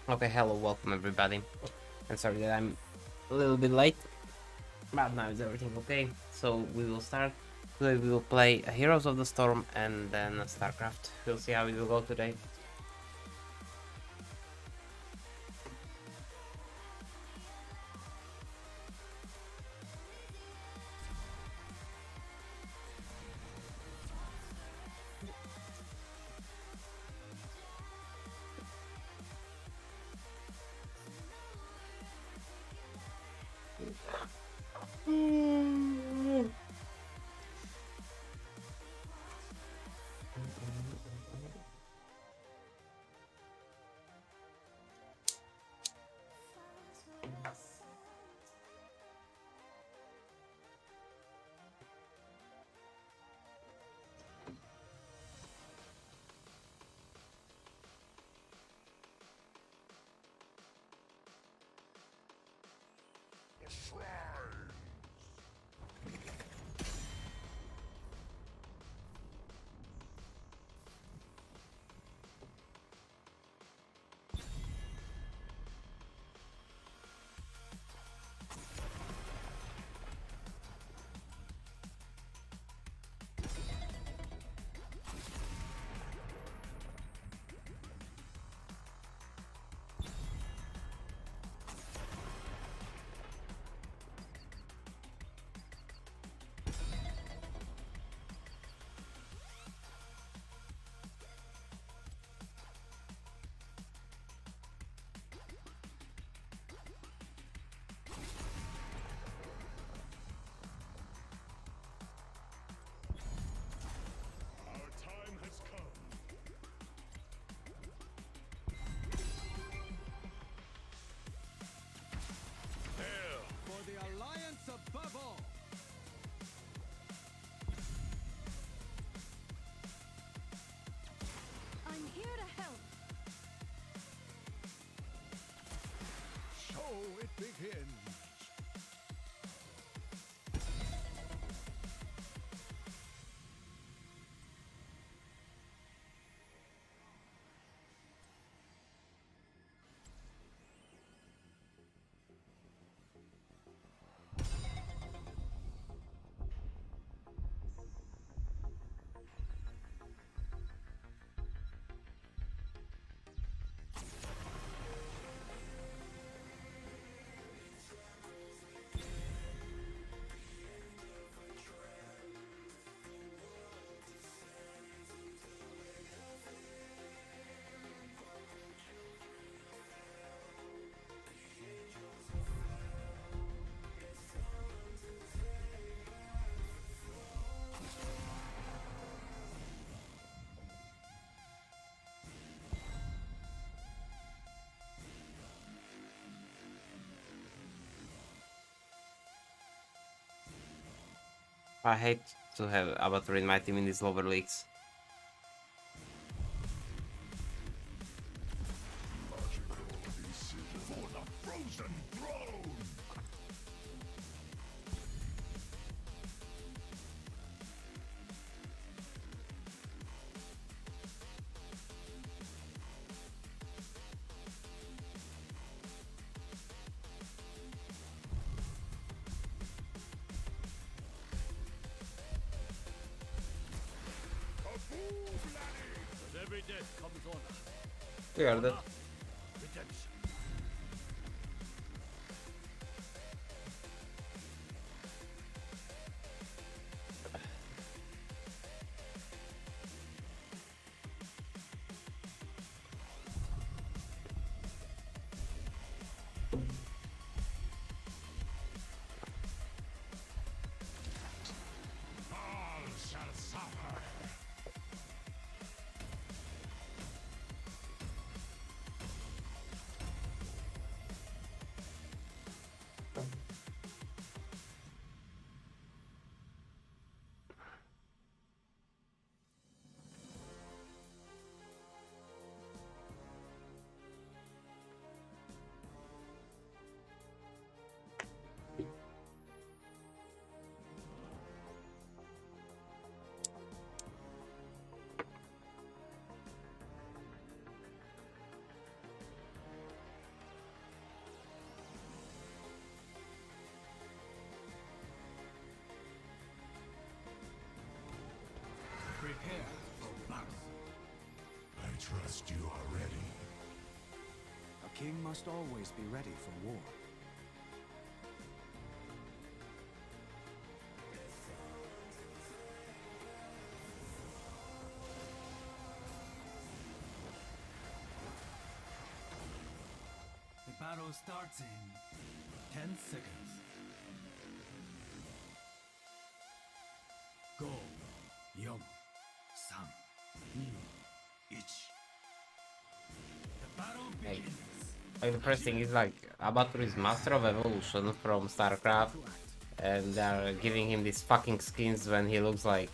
Okay, hello, welcome everybody. And sorry that I'm a little bit late, but now is everything okay? So we will start. Today we will play Heroes of the Storm and then StarCraft. We'll see how it will go today. Our time has come. Hail For the Alliance above all! I'm here to help. So it begins. I hate to have Avatar in my team in these lower leagues. for the frozen throne! With every death comes honor. We are dead. Redemption. All shall suffer. trust you are ready. A king must always be ready for war. The battle starts in 10 seconds. Go. 4, 3, 2, 1. The battle Hey. begins. Like the first thing is like Abatur is Master of Evolution from StarCraft, and they're giving him these fucking skins when he looks like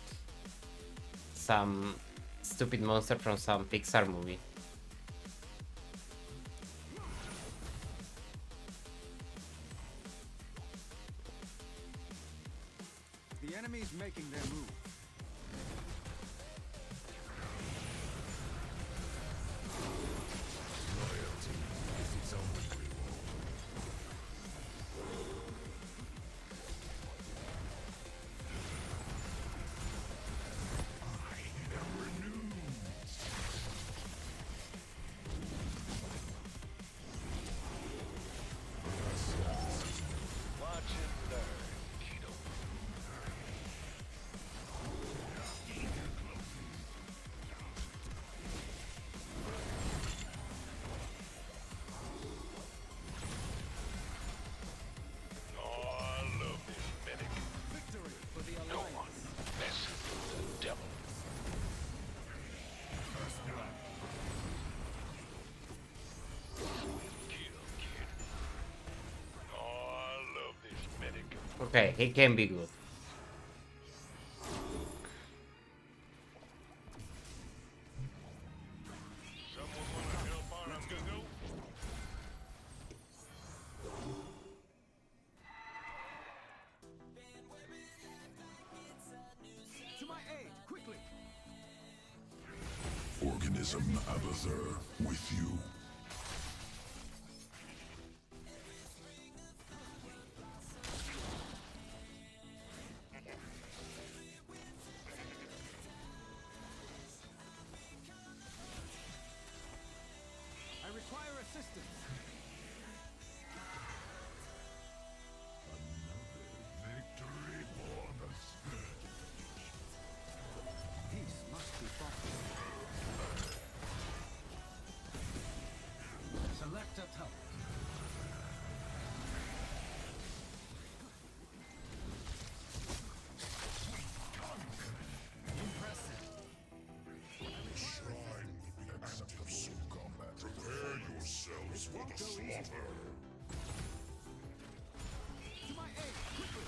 some stupid monster from some Pixar movie. The enemy's making their move. Loyalty is its own reward. I am renewed. Watch and learn, Kino. Oh, I love this medic. Victory for the No one Alliance. messes with the devil. First blood. Kill, kid. Oh, I love this medic. Okay, he can be good. Someone wanna help out? Let's go. To my aid, quickly! Organism Abathur with you. I require assistance. Victory for the spirit. Peace must be fought for. Select a tower. Impressive. Shrine will be acceptable in combat. Prepare yourselves for the slaughter. To my aid, quickly!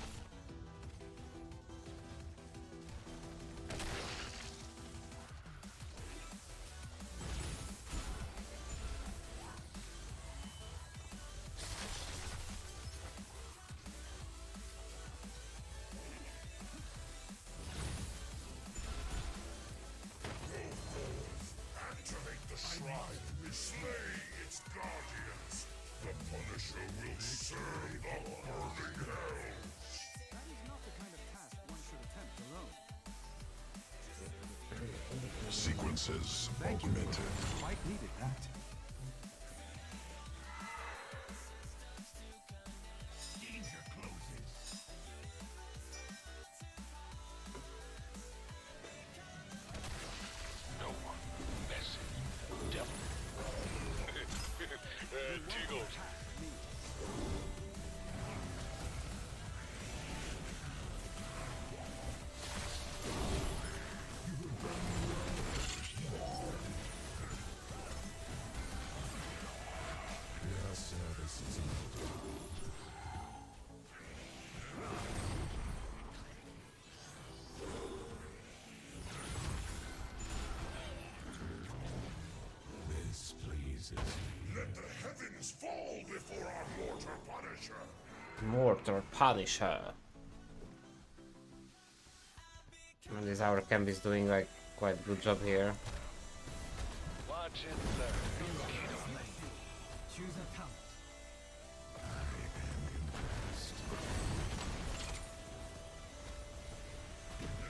Activate the shrine. Slay its guardians. The Punisher will serve the burning hells. That is not the kind of task one should attempt alone. Sequences Thank you. augmented. Quite needed that. Danger closes. No one messing with the devil. Tiggle. Your service is This pleases me. Let the heavens fall before our mortar punisher. Mortar Punisher. And this our camp is doing like quite good job here. Watch and learn. Choose a talent.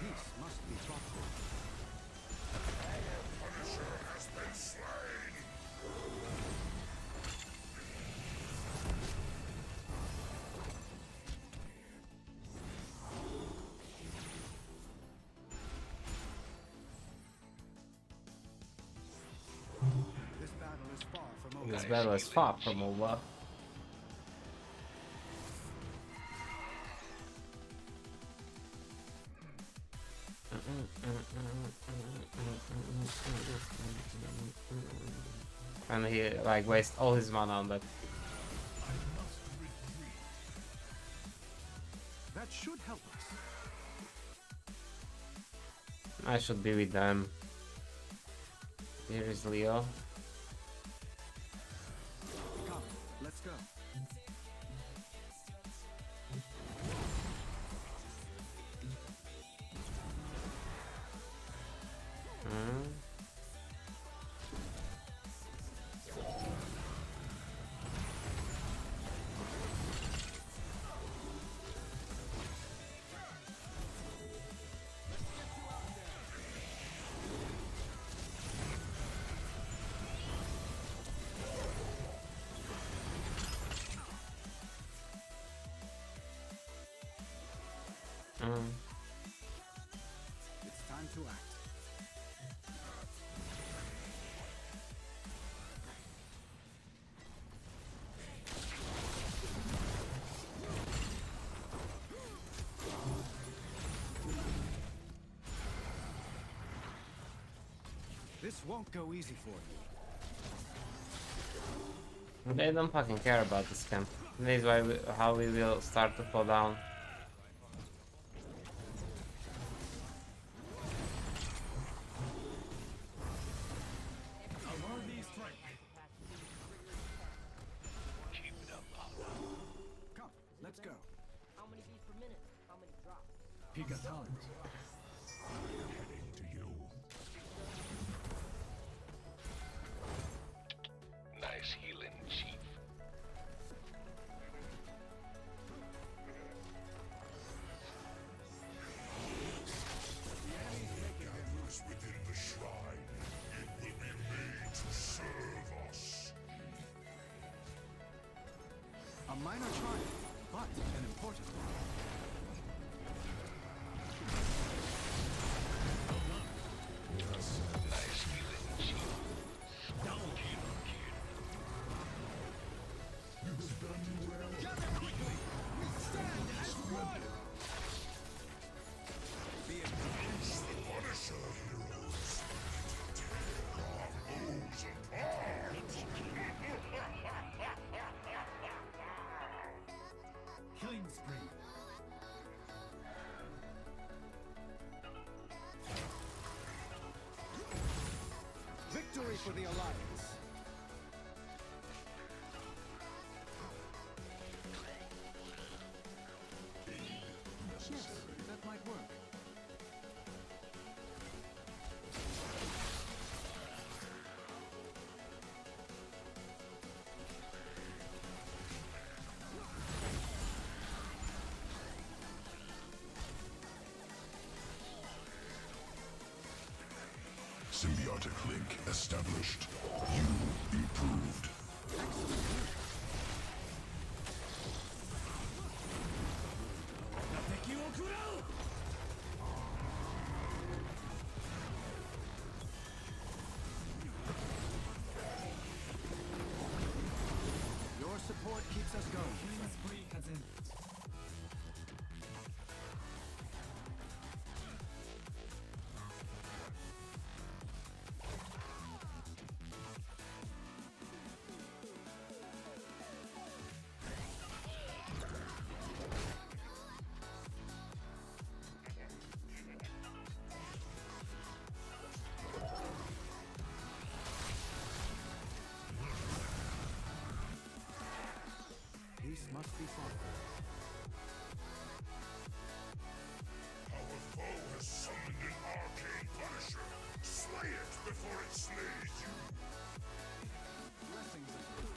Peace must be fought for. Punisher has been This battle is far from over. And he like wastes all his mana on that. That should help us. I should be with them. Here is Leo. Come, let's go. Hmm. Hmm. It's time to act. This won't go easy for you. They don't fucking care about this camp. This is how we will start to fall down. A worthy strike. Come, let's go. How many beats per minute? How many drops? Pigatant. Heading to you. Nice healing, Chief. Gathers within the shrine. It will be made to serve us. A minor triumph, but an important one. Nice healing, Chief. Double kill. Punisher heroes. Tear our foes apart. Killing spree. Victory for the Alliance. Yes, that might work. Symbiotic link established. You improved. Your support keeps us going. Killing spree has ended. Peace must be fought for. Our foe has summoned an arcane punisher. Slay it before it slays you. Blessings of fate.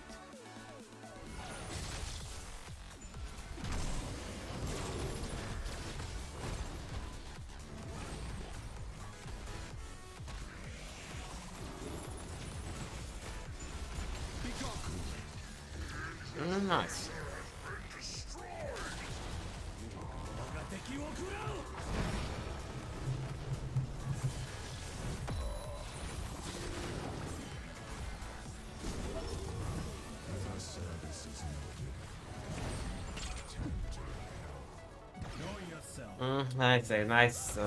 Nice. Nice, nice.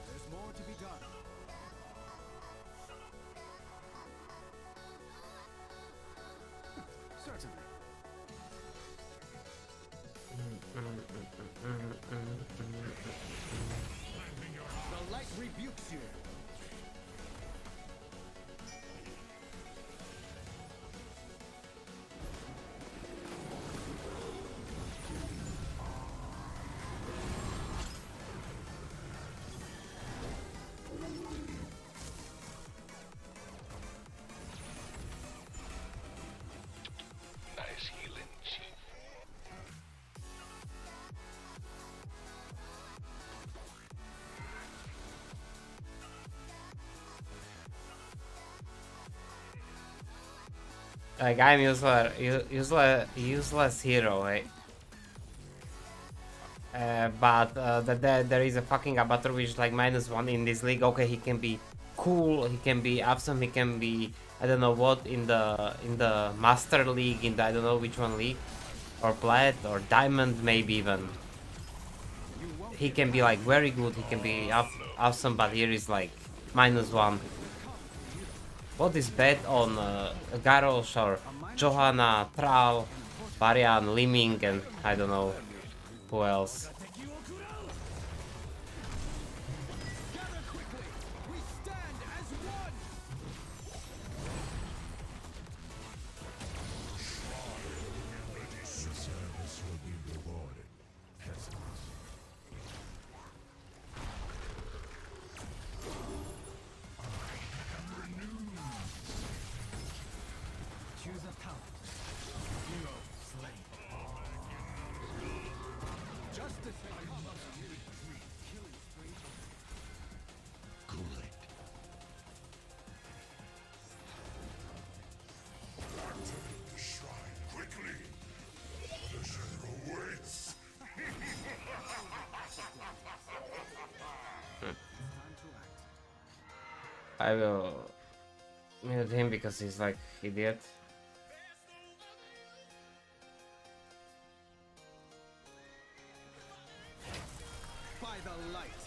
There's more to be done. Certainly. The light rebukes you. Nice healing, Chief. Like I'm useless hero, right? But there is a fucking Abator which is like -1 in this league. Okay, he can be cool, he can be awesome, he can be I don't know what in the Master League, in the I don't know which one league, or Plat or Diamond maybe even. He can be like very good, he can be awesome, but here is like -1. What is bad on Garrosh or Johanna, Thrall, Varian, Liming, and I don't know who else. Gather quickly. We stand as one. Service will be rewarded, peasants. Choose a talent. Hero slain. Justice comes. Cool it. Activate the shrine quickly. Pleasure awaits. Time to act. I will mute him because he's like idiot. By the light.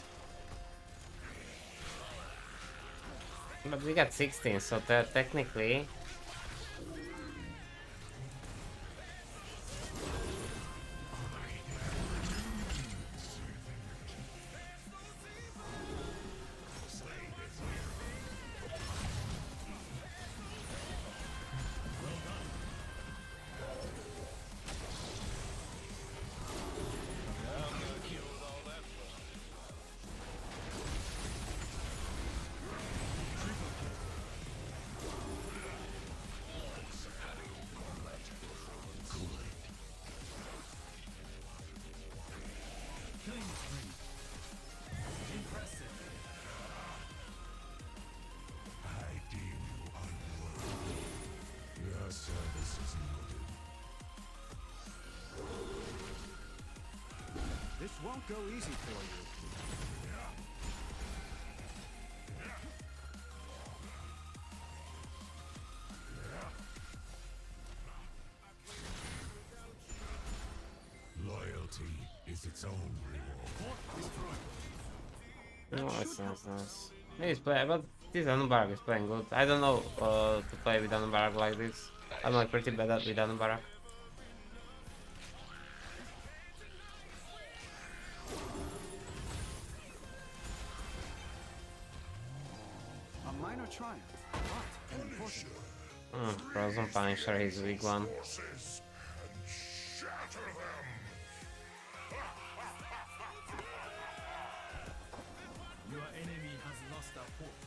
But we got 16, so technically. Killing spree. Impressive. I deem you unworthy. Your service is needed. This won't go easy for you. Loyalty is its own reward. No, it's nice. He's playing, but this Anubarak is playing good. I don't know to play with Anubarak like this. I'm like pretty bad at with Anubarak. A minor triumph, but an important one. Frozen Punisher is weak one. Forces and shatter them. Your enemy has lost a fort.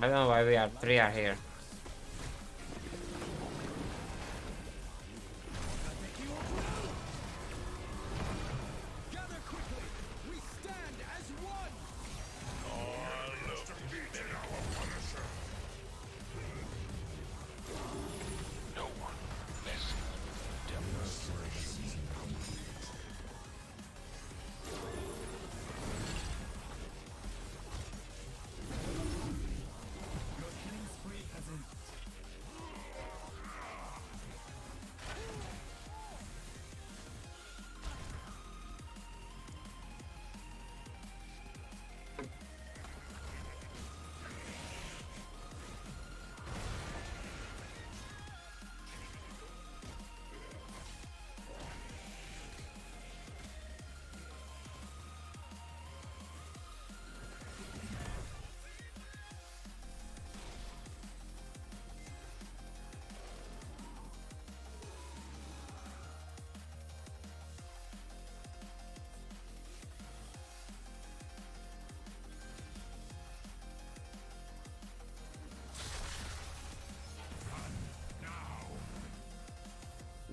I don't know why we are three are here. Gather quickly! We stand as one! No one messes with demonstration. Your killing spree has ended.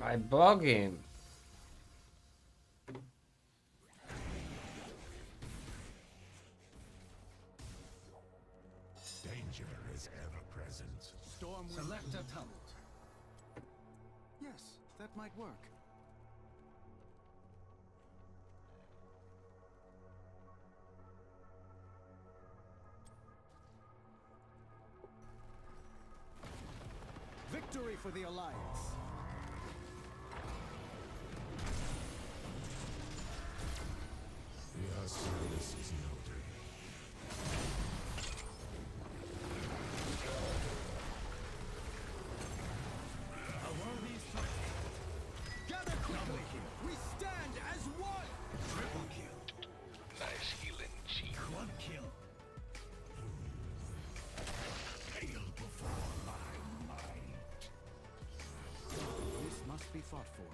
I bug him. Danger is ever present. Storm will... Select a talent. Yes, that might work. Victory for the Alliance! Your service is noted. A worthy strike. Gather quickly! We stand as one! Triple kill. Nice healing, Chief. Quad kill. Hail before my might. This must be fought for.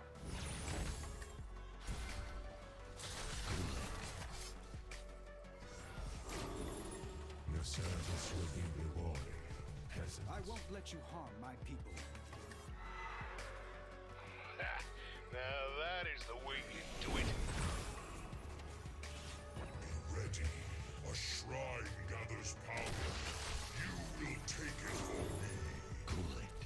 Your service will be rewarded, peasant. I won't let you harm my people. Now that is the way you do it. Be ready. A shrine gathers power. You will take it for me. Cool it.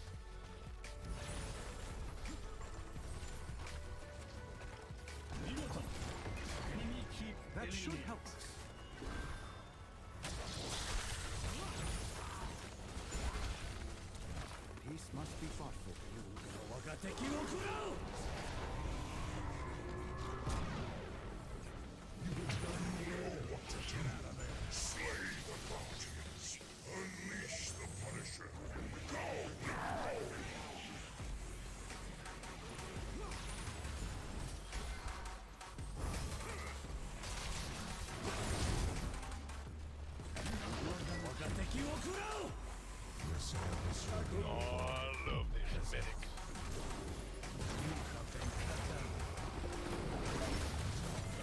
Migoto. Enemy keep That should eliminated. help us. Peace must be fought for. Slay the Guardians. Unleash the Punisher. Go now. Your service will be Oh, I love this medic.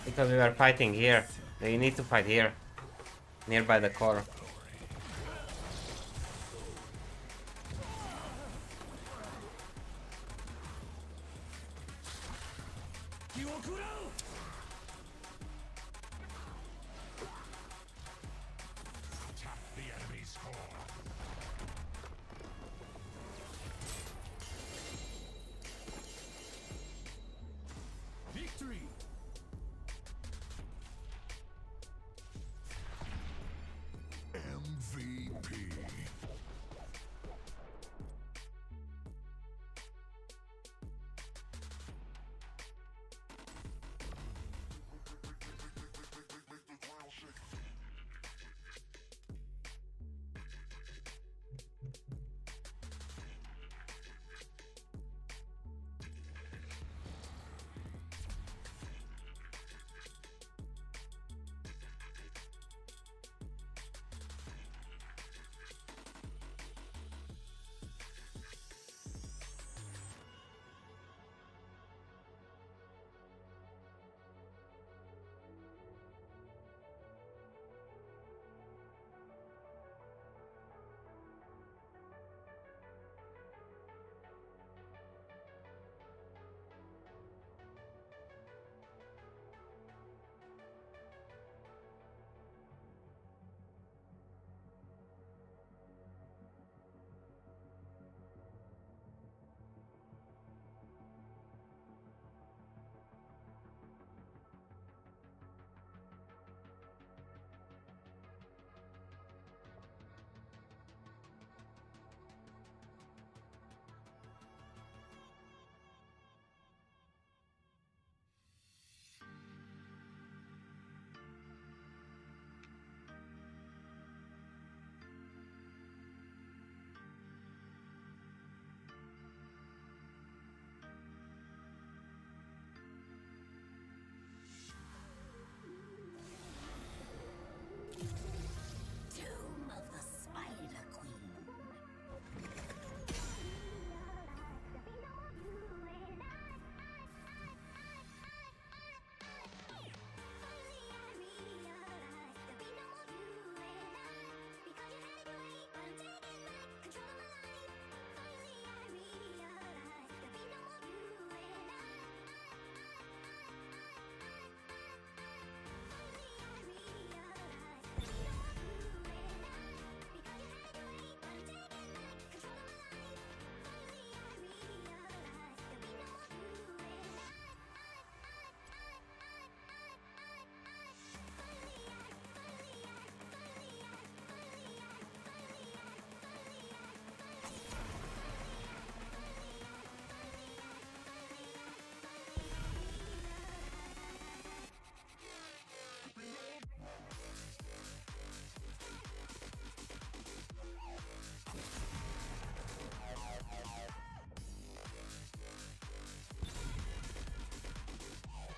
Because we are fighting here. You need to fight here. Nearby the core. tap the enemy's core. Victory. MVP.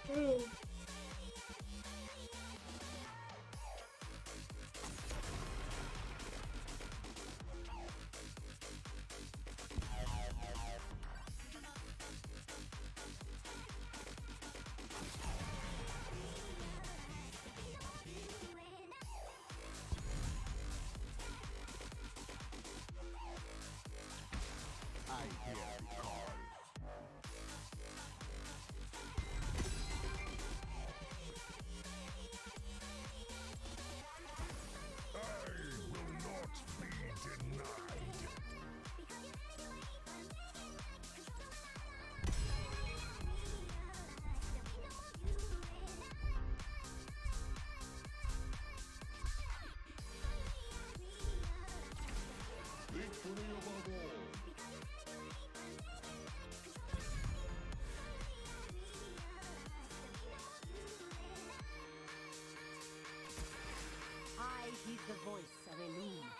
I hear the call. I will not be denied. Victory above all. I heed the voice of Elune.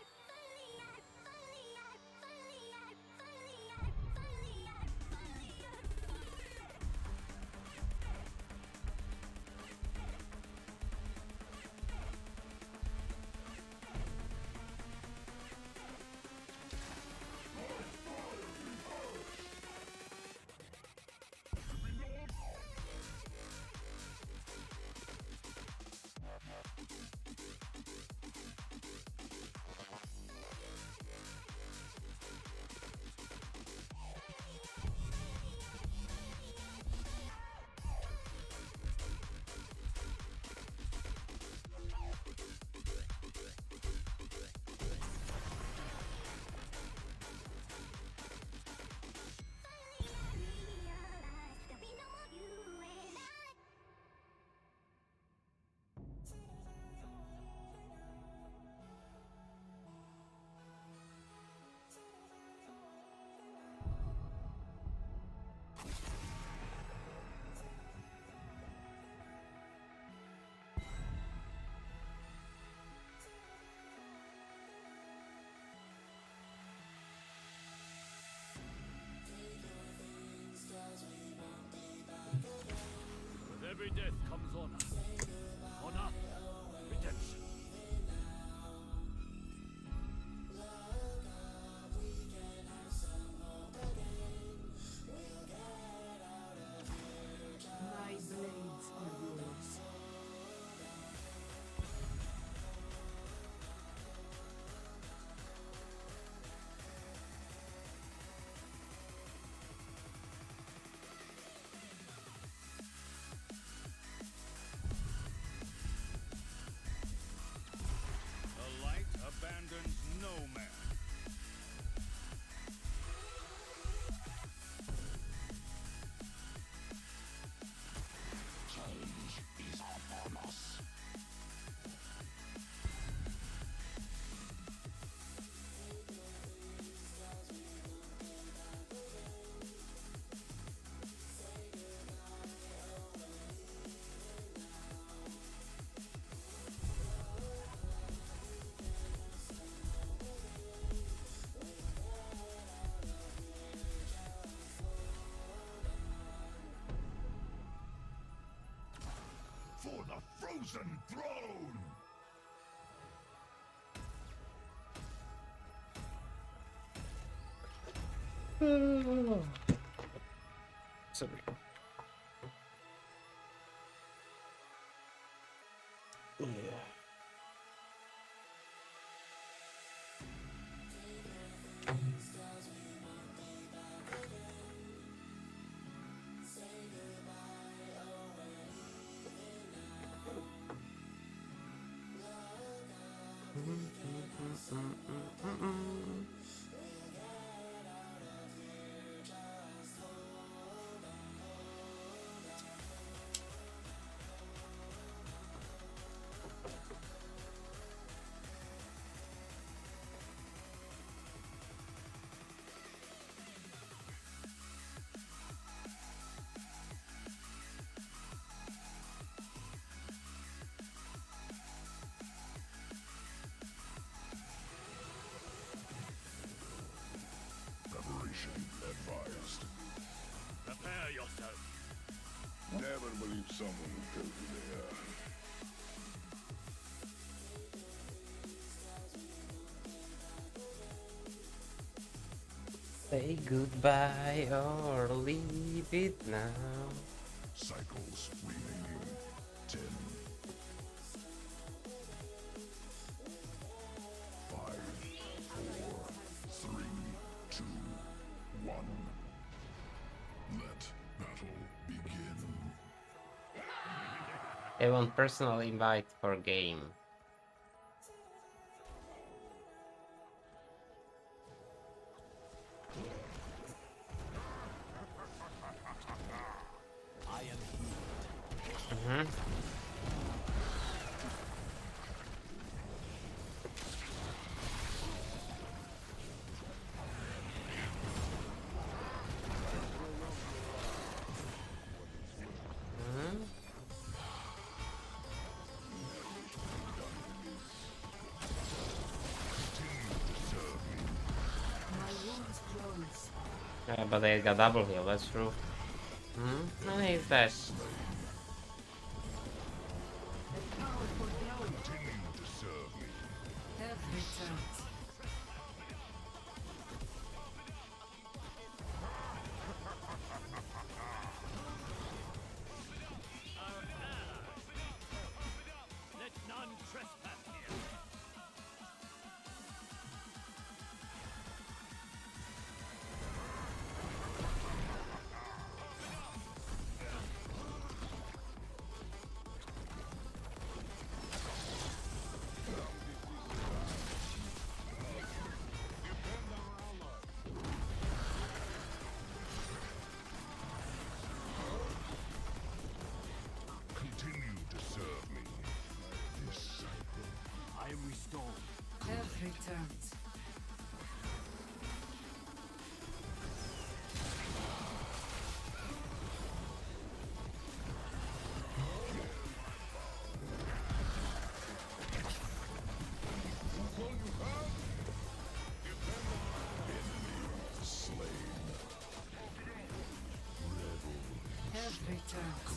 With every death comes honor. Honor, redemption. My blades are yours. The light abandons no man. Change is upon us. For the frozen throne! Sorry. Yeah. Preparation advised. Prepare yourself. Never will you Someone go there. Say goodbye or leave it now. Cycles remaining. 10. 5, 4, 3, 2, 1. Let battle begin. I want personal invite for game. I am healed. Mhm. Mhm. My wounds close. Yeah, but they got double heal, that's true. Hmm? No, he's dead. The powerful glow. Continue to serve me. Health returns. Let none trespass here. Continue to serve me. This cycle. I am restored. Health returns. Slain. Health returns.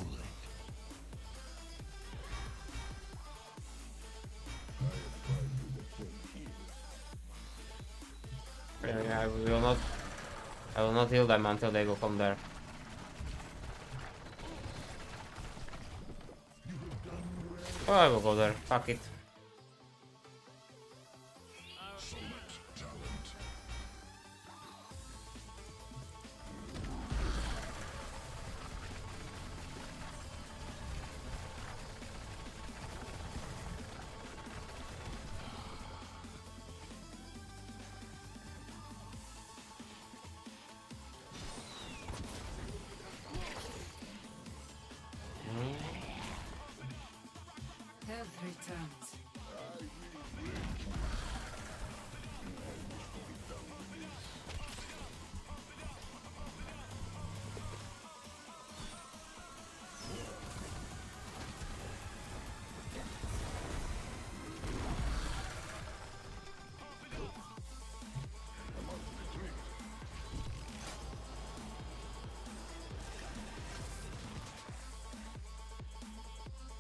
I will not. I will not heal them until they go from there. Oh, I will go there. Fuck it. Select talent. Health returns.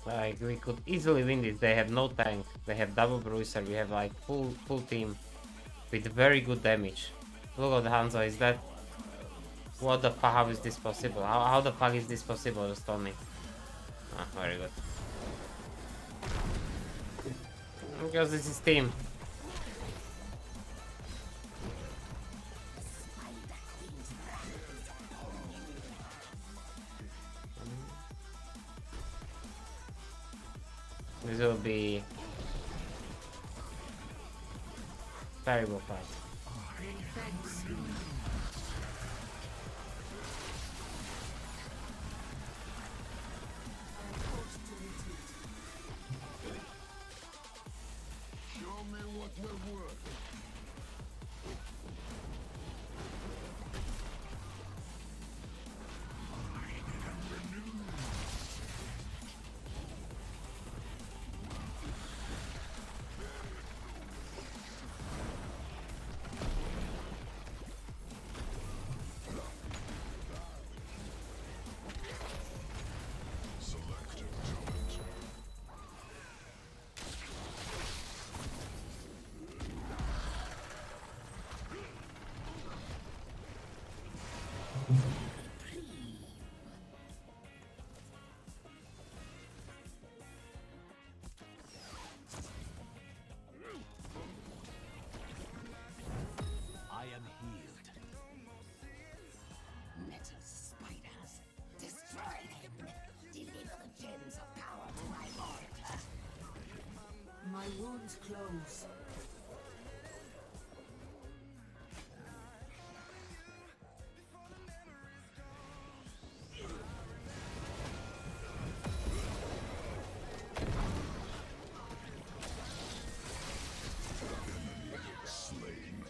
Like we could easily win this. They have no tank. They have double bruiser. We have like full team with very good damage. Look at Hanzo. Is that what the fuck? How is this possible? How the fuck is this possible? Just tell me. Ah, very good. Because this is team. This will be terrible fight. Thanks. Show me what you're worth. Current close. Slain.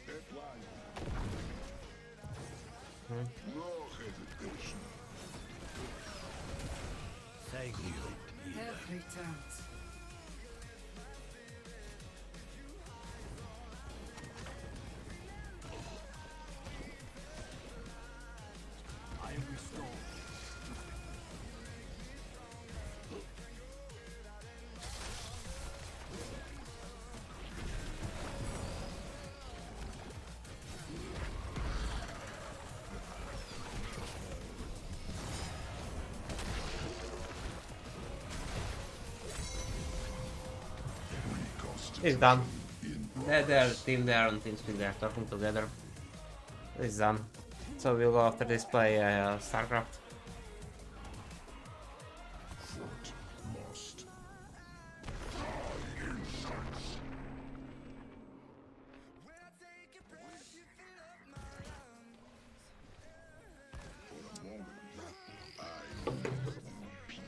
Apply. No hesitation. Thank you. Health returns. I am restored. It's done. They're team there on TeamSpeak, they're talking together. It's done. So we'll go after this play StarCraft. Fort lost. For a moment, I long for peace.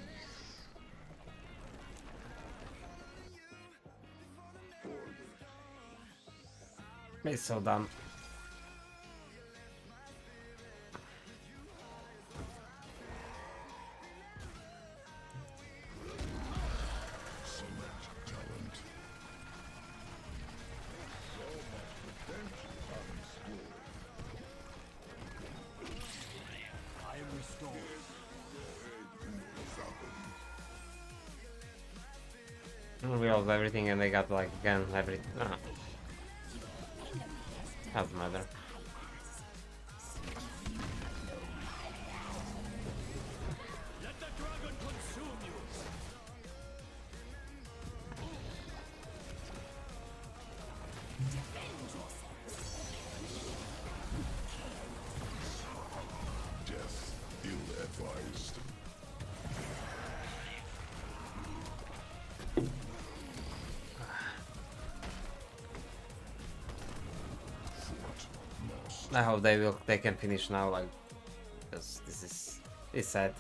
Forward. It's so done. Select talent. So much potential unexplored. I am restored. We lost everything and they got like again everything. Doesn't matter. Let the dragon consume you. Death ill-advised. Fort lost. I hope they can finish now, like, because this is it's sad.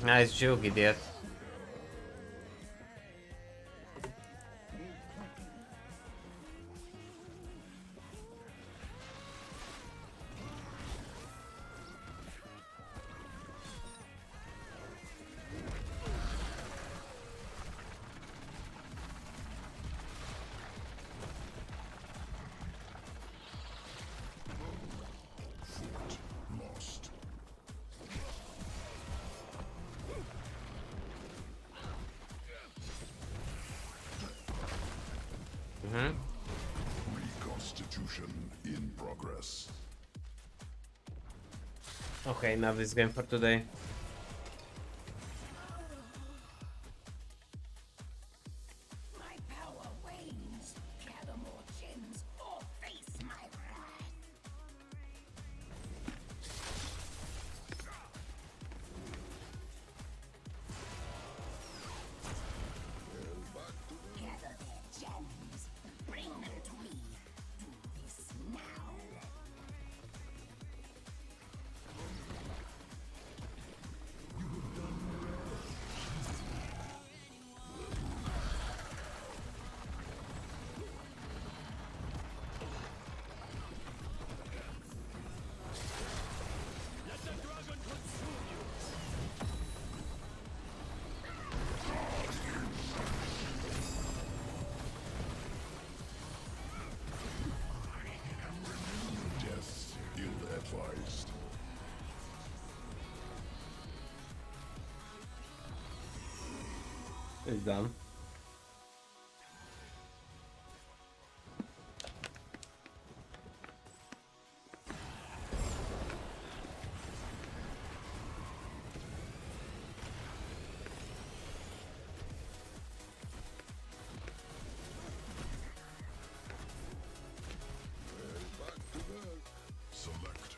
Nice joke, idiot. Fort lost. Reconstitution in progress. Okay, now this game for today. My power wanes. Gather more gems or face my wrath. Gather their gems. Bring them to me. Do this now. Let the dragon consume you. Death ill-advised. It's done. Select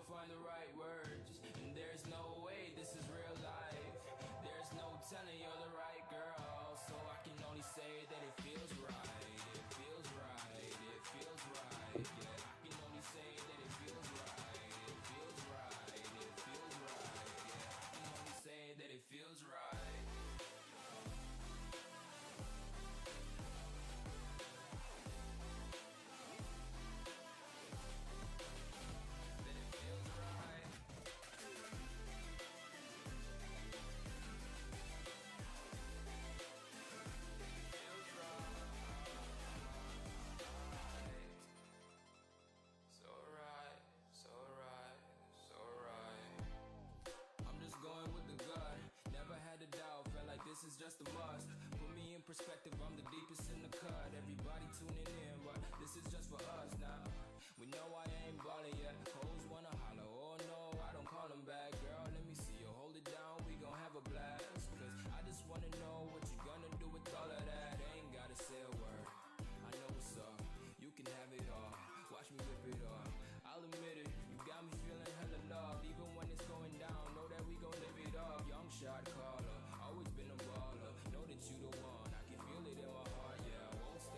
find the right words, and there's no way this is real life. There's no telling you're the right girl, so I can only say that it feels right. It feels right, it feels right, yeah. I can only say that it feels right. It feels right, it feels right, yeah. I can only say that it feels right. This is just a must. Put me in perspective, I'm the deepest in the cut. Everybody tuning in, but this is just for us now. We know I ain't ballin' yet. Hoes wanna holler, oh no, I don't call them back. Girl, let me see you hold it down, we gon' have a blast. Cause I just wanna know what you gonna do with all of that. Ain't gotta say a word, I know what's up. You can have it all, watch me rip it off. I'll admit it, you got me feeling hella loved. Even when it's going down, know that we gon' live it up. Young shot caller, always been a baller. Know that you the one, I can feel it in my heart, yeah. I won't stop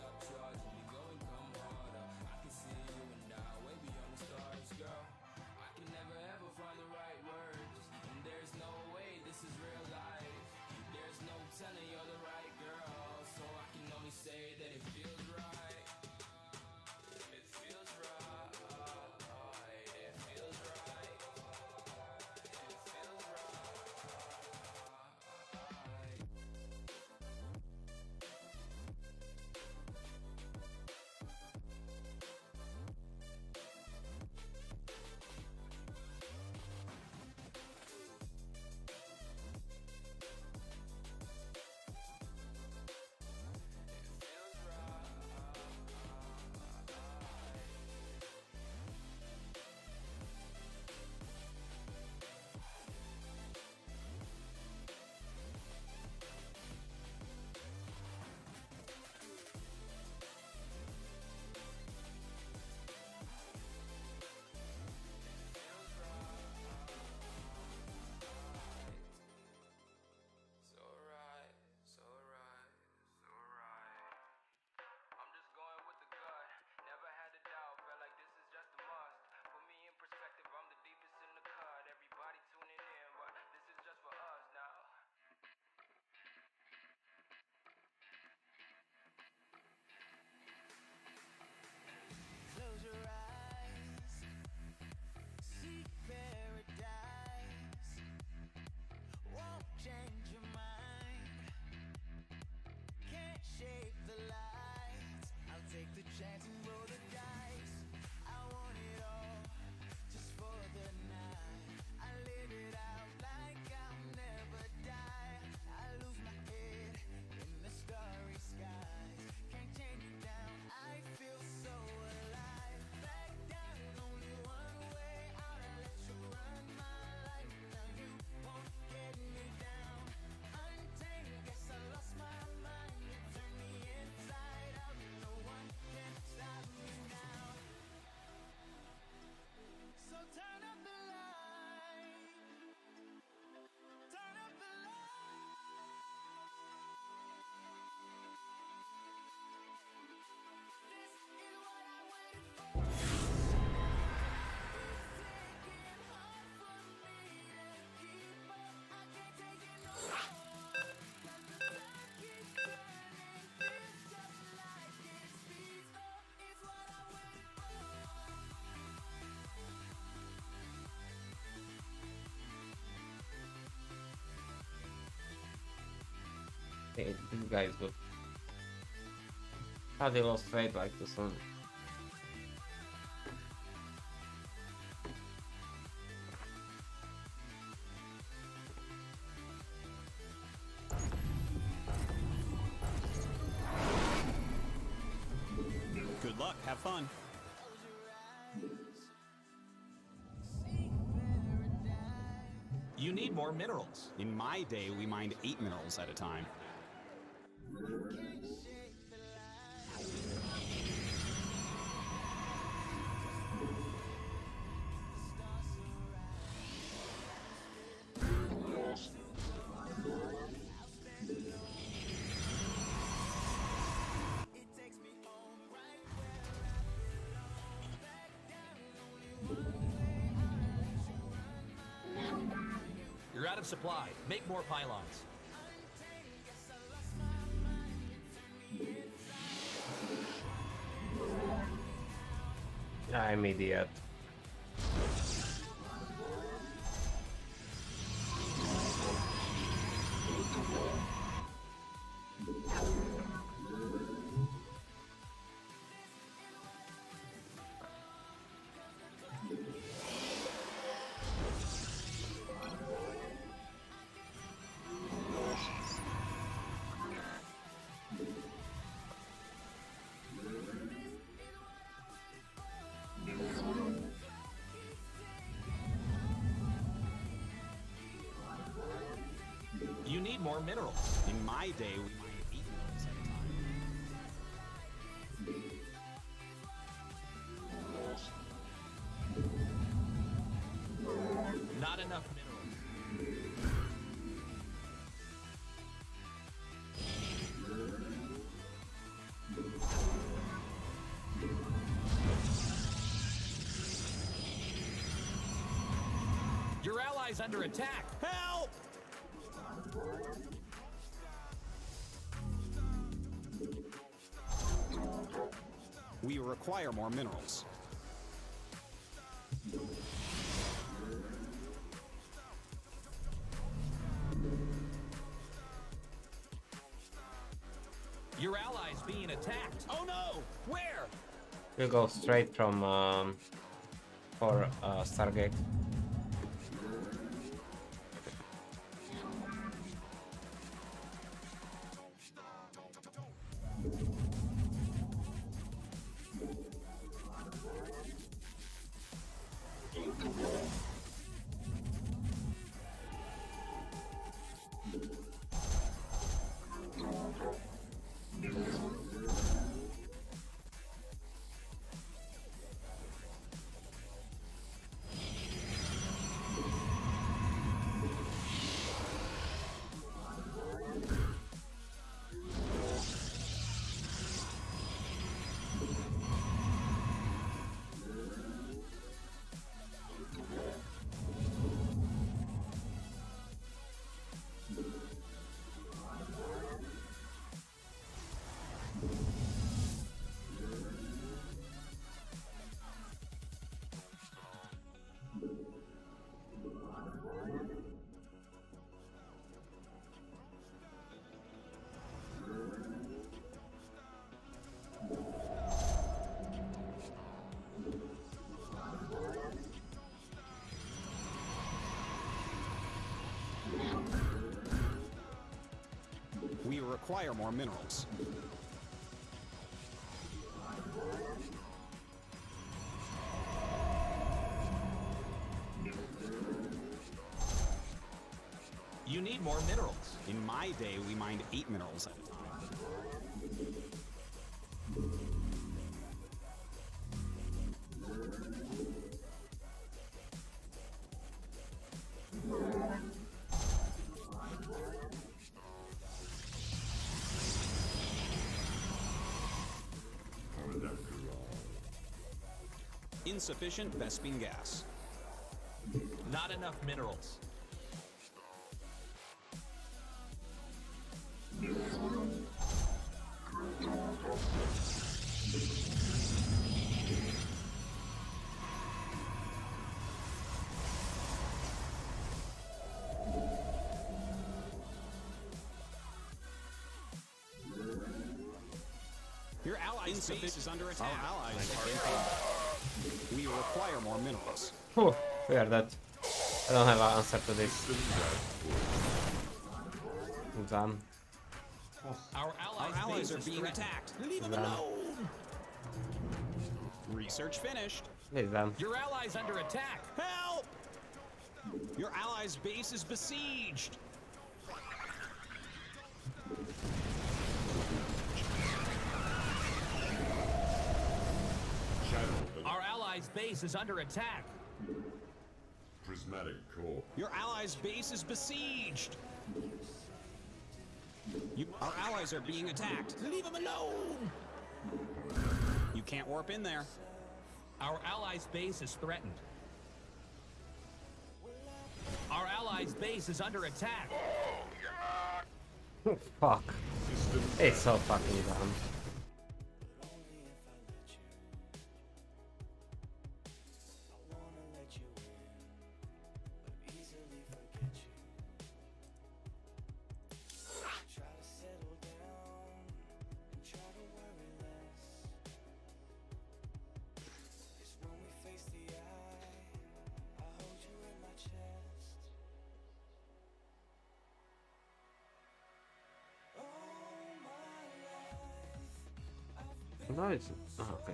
Okay, this guy is good. How they lost trade like this one. Good luck. Have fun. You need more minerals. In my day, we mined 8 minerals at a time. You're out of supply. Make more pylons. I'm idiot. You need more minerals. In my day, we mined 8 minerals at a time. Not enough minerals. Your ally's under attack. Help! We require more minerals. Your ally's being attacked. Oh no! Where? We'll go straight from for Stargate. We require more minerals. You need more minerals. In my day, we mined 8 minerals at a time. Insufficient Vespene gas. Not enough minerals. Your allies' base is under attack. Our allies are in combat. We require more minerals. Whew, we are dead. I don't have an answer to this. Done. Our Our allies' allies base are is being threatened. attacked. Leave them Done. alone. Research finished. He's done. Your allies under attack. Help! Your allies' base is besieged. Our allies' base is under attack. Prismatic core. Your allies' base is besieged. Our allies are being attacked. Leave them alone. You can't warp in there. Our allies' base is threatened. Our allies' base is under attack. Fuck. It's so fucking dumb. No, it's okay.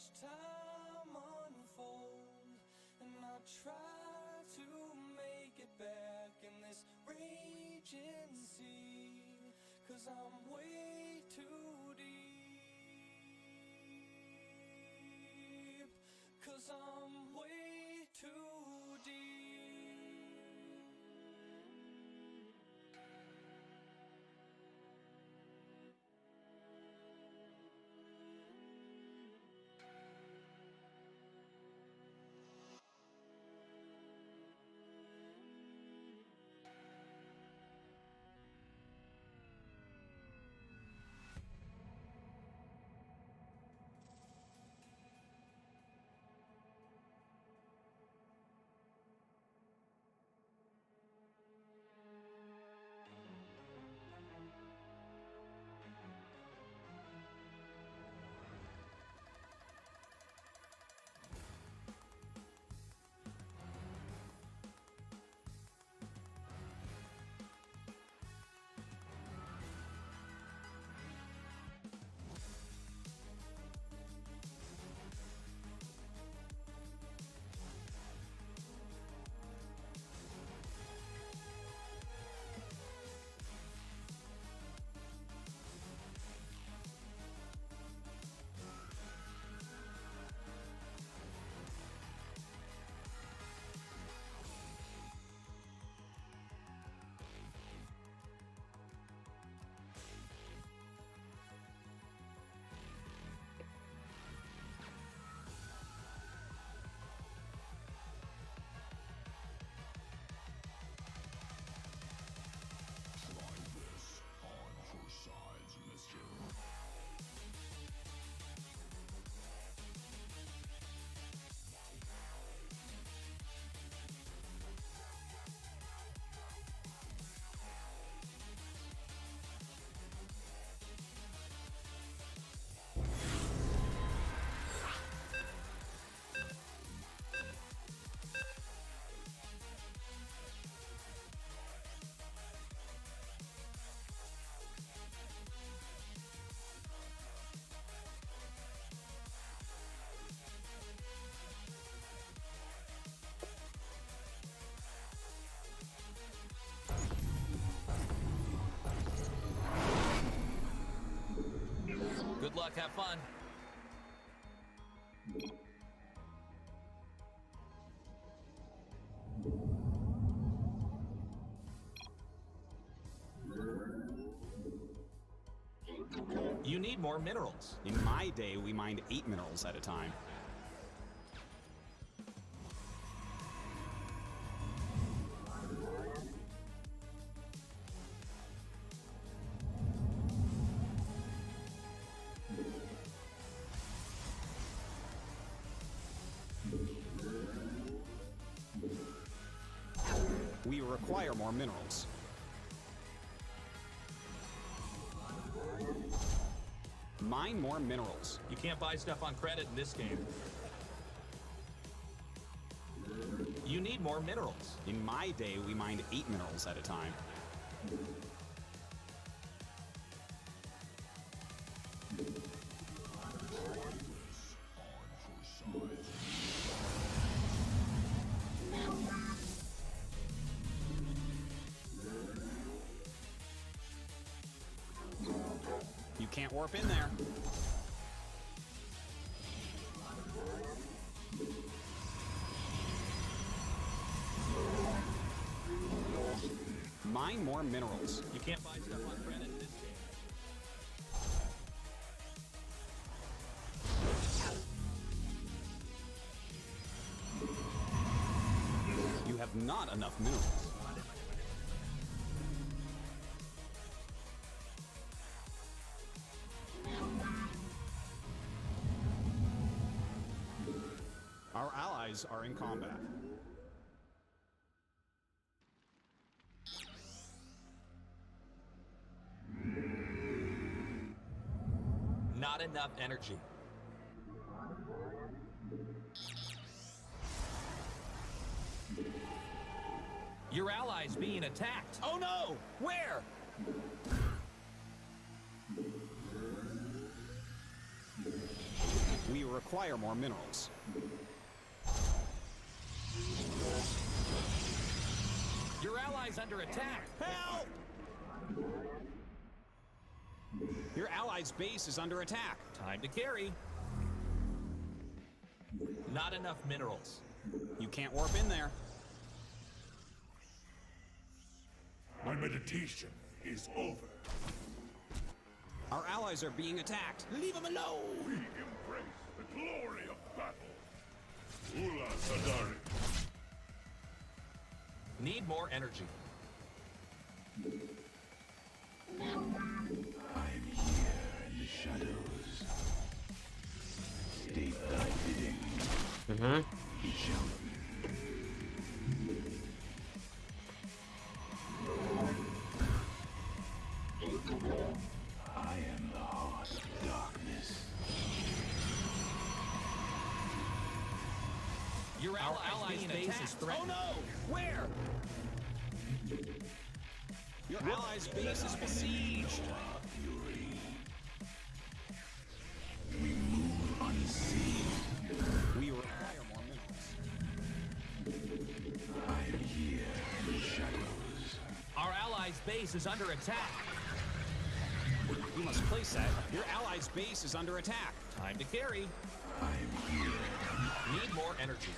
watch time unfold, and I try to make it back in this raging sea, 'cause I'm way too deep, 'cause I'm way too deep. Try this on for size, mister. Good luck, have fun. You need more minerals. In my day, we mined 8 minerals at a time. We require more minerals. Mine more minerals. You can't buy stuff on credit in this game. You need more minerals. In my day, we mined 8 minerals at a time. You can't warp in there. Mine more minerals. You can't buy stuff on credit in this game. You have not enough minerals. Our allies are in combat. Not enough energy. Your ally's being attacked. Oh no! Where? We require require more minerals. Your ally's under attack. Help! Your allies' base is under attack. Time to carry. Not enough minerals. You can't warp in there. My meditation is over. Our allies are being attacked. Leave them alone! We embrace the glory of battle. Ula Sadari. Need more energy. I'm here in the shadows. State thy bidding. It shall be. I am the heart of darkness. Your allies' base is threatened. Oh no! Where? Your allies' base is besieged. We move unseen. We require more minerals. I am here in the shadows. Our allies' base is under attack. You must place that. Your allies' base is under attack. Time to carry. I am here. Need more energy.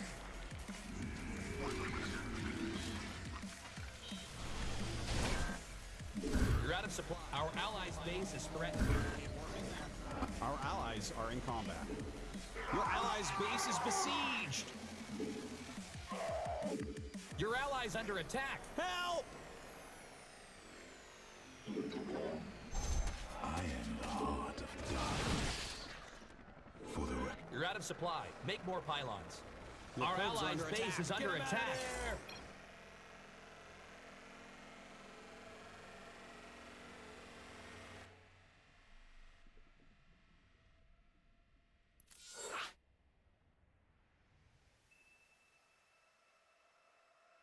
You're out of supply. Our allies' base is threatened. Our allies are in combat. Your allies' base is besieged. Your allies under attack. Help! I am the heart of darkness. For the You're out of supply. Make more pylons. Your Our probes are allies' under base attack. is under Get 'em out of attack. there!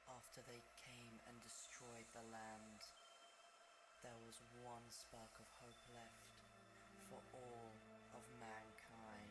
After they came and destroyed the land, there was one spark of hope left for all of mankind.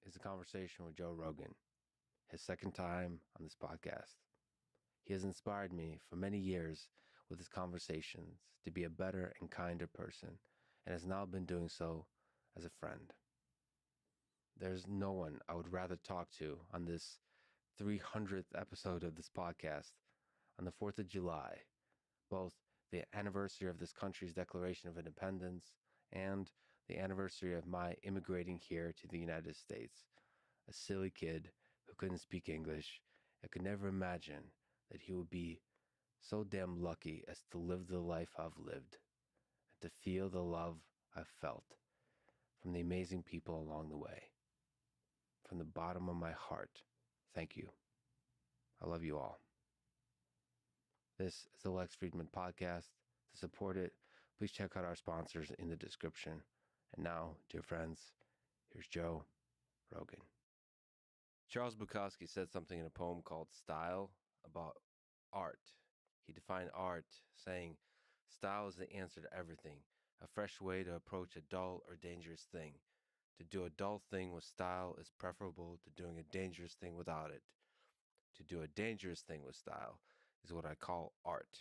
Is a conversation with Joe Rogan. his second time on this podcast. He has inspired me for many years with his conversations to be a better and kinder person, and has now been doing so as a friend. There's no one I would rather talk to on this 300th episode of this podcast on the 4th of July, both the anniversary of this country's Declaration of Independence and the anniversary of my immigrating here to the United States. A silly kid who couldn't speak English and could never imagine that he would be so damn lucky as to live the life I've lived and to feel the love I've felt from the amazing people along the way. From the bottom of my heart, thank you. I love you all. This is the Lex Friedman Podcast. To support it, please check out our sponsors in the description. And now, dear friends, here's Joe Rogan. Charles Bukowski said something in a poem called Style about art. He defined art saying, style is the answer to everything, a fresh way to approach a dull or dangerous thing. To do a dull thing with style is preferable to doing a dangerous thing without it. To do a dangerous thing with style is what I call art.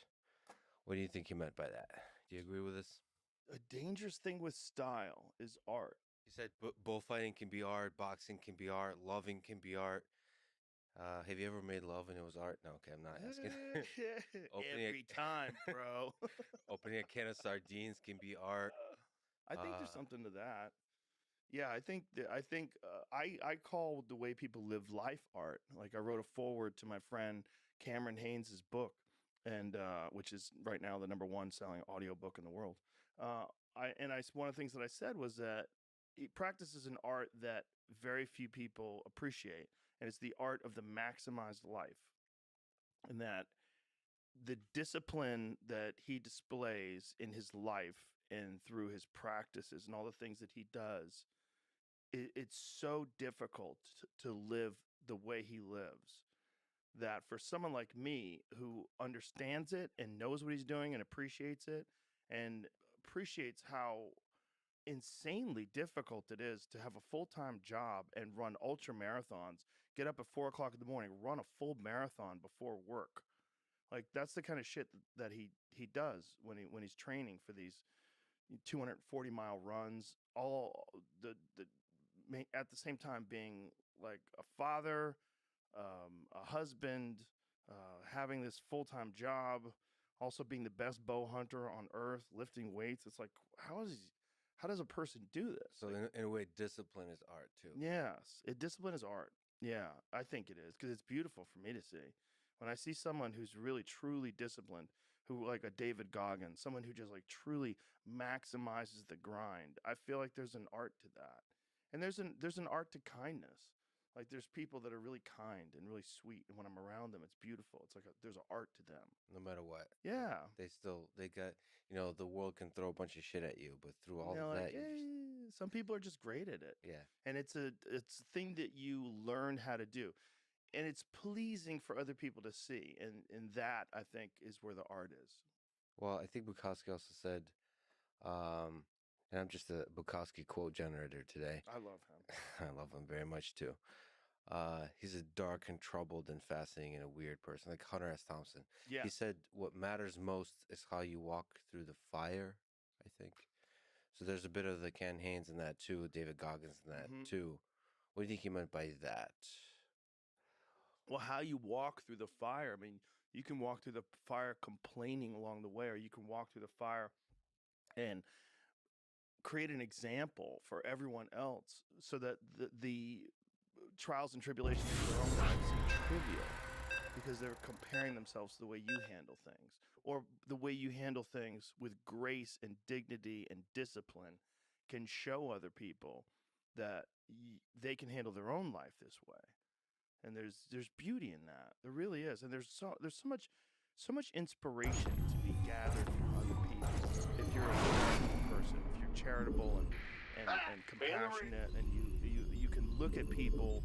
What do you think he meant by that? Do you agree with this? A dangerous thing with style is art. He said bullfighting can be art, boxing can be art, loving can be art. Have you ever made love and it was art? No, okay, I'm not asking. Every time, bro. Opening a can of sardines can be art. I think there's something to that. Yeah, I think I call the way people live life art. Like I wrote a foreword to my friend Cameron Haynes' book, and which is right now the #1 selling audiobook in the world. One of the things that I said was that he practices an art that very few people appreciate, and it's the art of the maximized life. And that the discipline that he displays in his life and through his practices and all the things that he does, it's so difficult to live the way he lives that for someone like me who understands it and knows what he's doing and appreciates it and appreciates how insanely difficult it is to have a full-time job and run ultra marathons, get up at 4 o'clock in the morning, run a full marathon before work. Like that's the kind of shit that he does when he's training for these 240-mile runs, all at the same time being like a father, a husband, having this full-time job, also being the best bow hunter on earth, lifting weights. It's like, how does a person do this? So in a way, discipline is art too. Yes, discipline is art. Yeah, I think it is, because it's beautiful for me to see. When I see someone who's really truly disciplined, who like a David Goggins, someone who just like truly maximizes the grind, I feel like there's an art to that. And there's an art to kindness. Like there's people that are really kind and really sweet, and when I'm around them, it's beautiful. It's like there's an art to them. No matter what. Yeah. They got, the world can throw a bunch of shit at you, but through all of that, some people are just great at it. Yeah. And it's a thing that you learn how to do. And it's pleasing for other people to see. And that, I think, is where the art is. Well, I think Bukowski also said, and I'm just a Bukowski quote generator today. I love him. I love him very much too. He's a dark and troubled and fascinating and a weird person, like Hunter S. Thompson. Yeah. He said, what matters most is how you walk through the fire, I think. So there's a bit of the Ken Haynes in that too, David Goggins in that too. What do you think he meant by that? Well, how you walk through the fire. I mean, you can walk through the fire complaining along the way, or you can walk through the fire and create an example for everyone else, so that the trials and tribulations of their own lives seem trivial because they're comparing themselves to the way you handle things, or the way you handle things with grace and dignity and discipline can show other people that they can handle their own life this way. And there's beauty in that. There really is. And there's so much inspiration to be gathered from other people. If you're a good person, if you're charitable and compassionate, and you can look at people,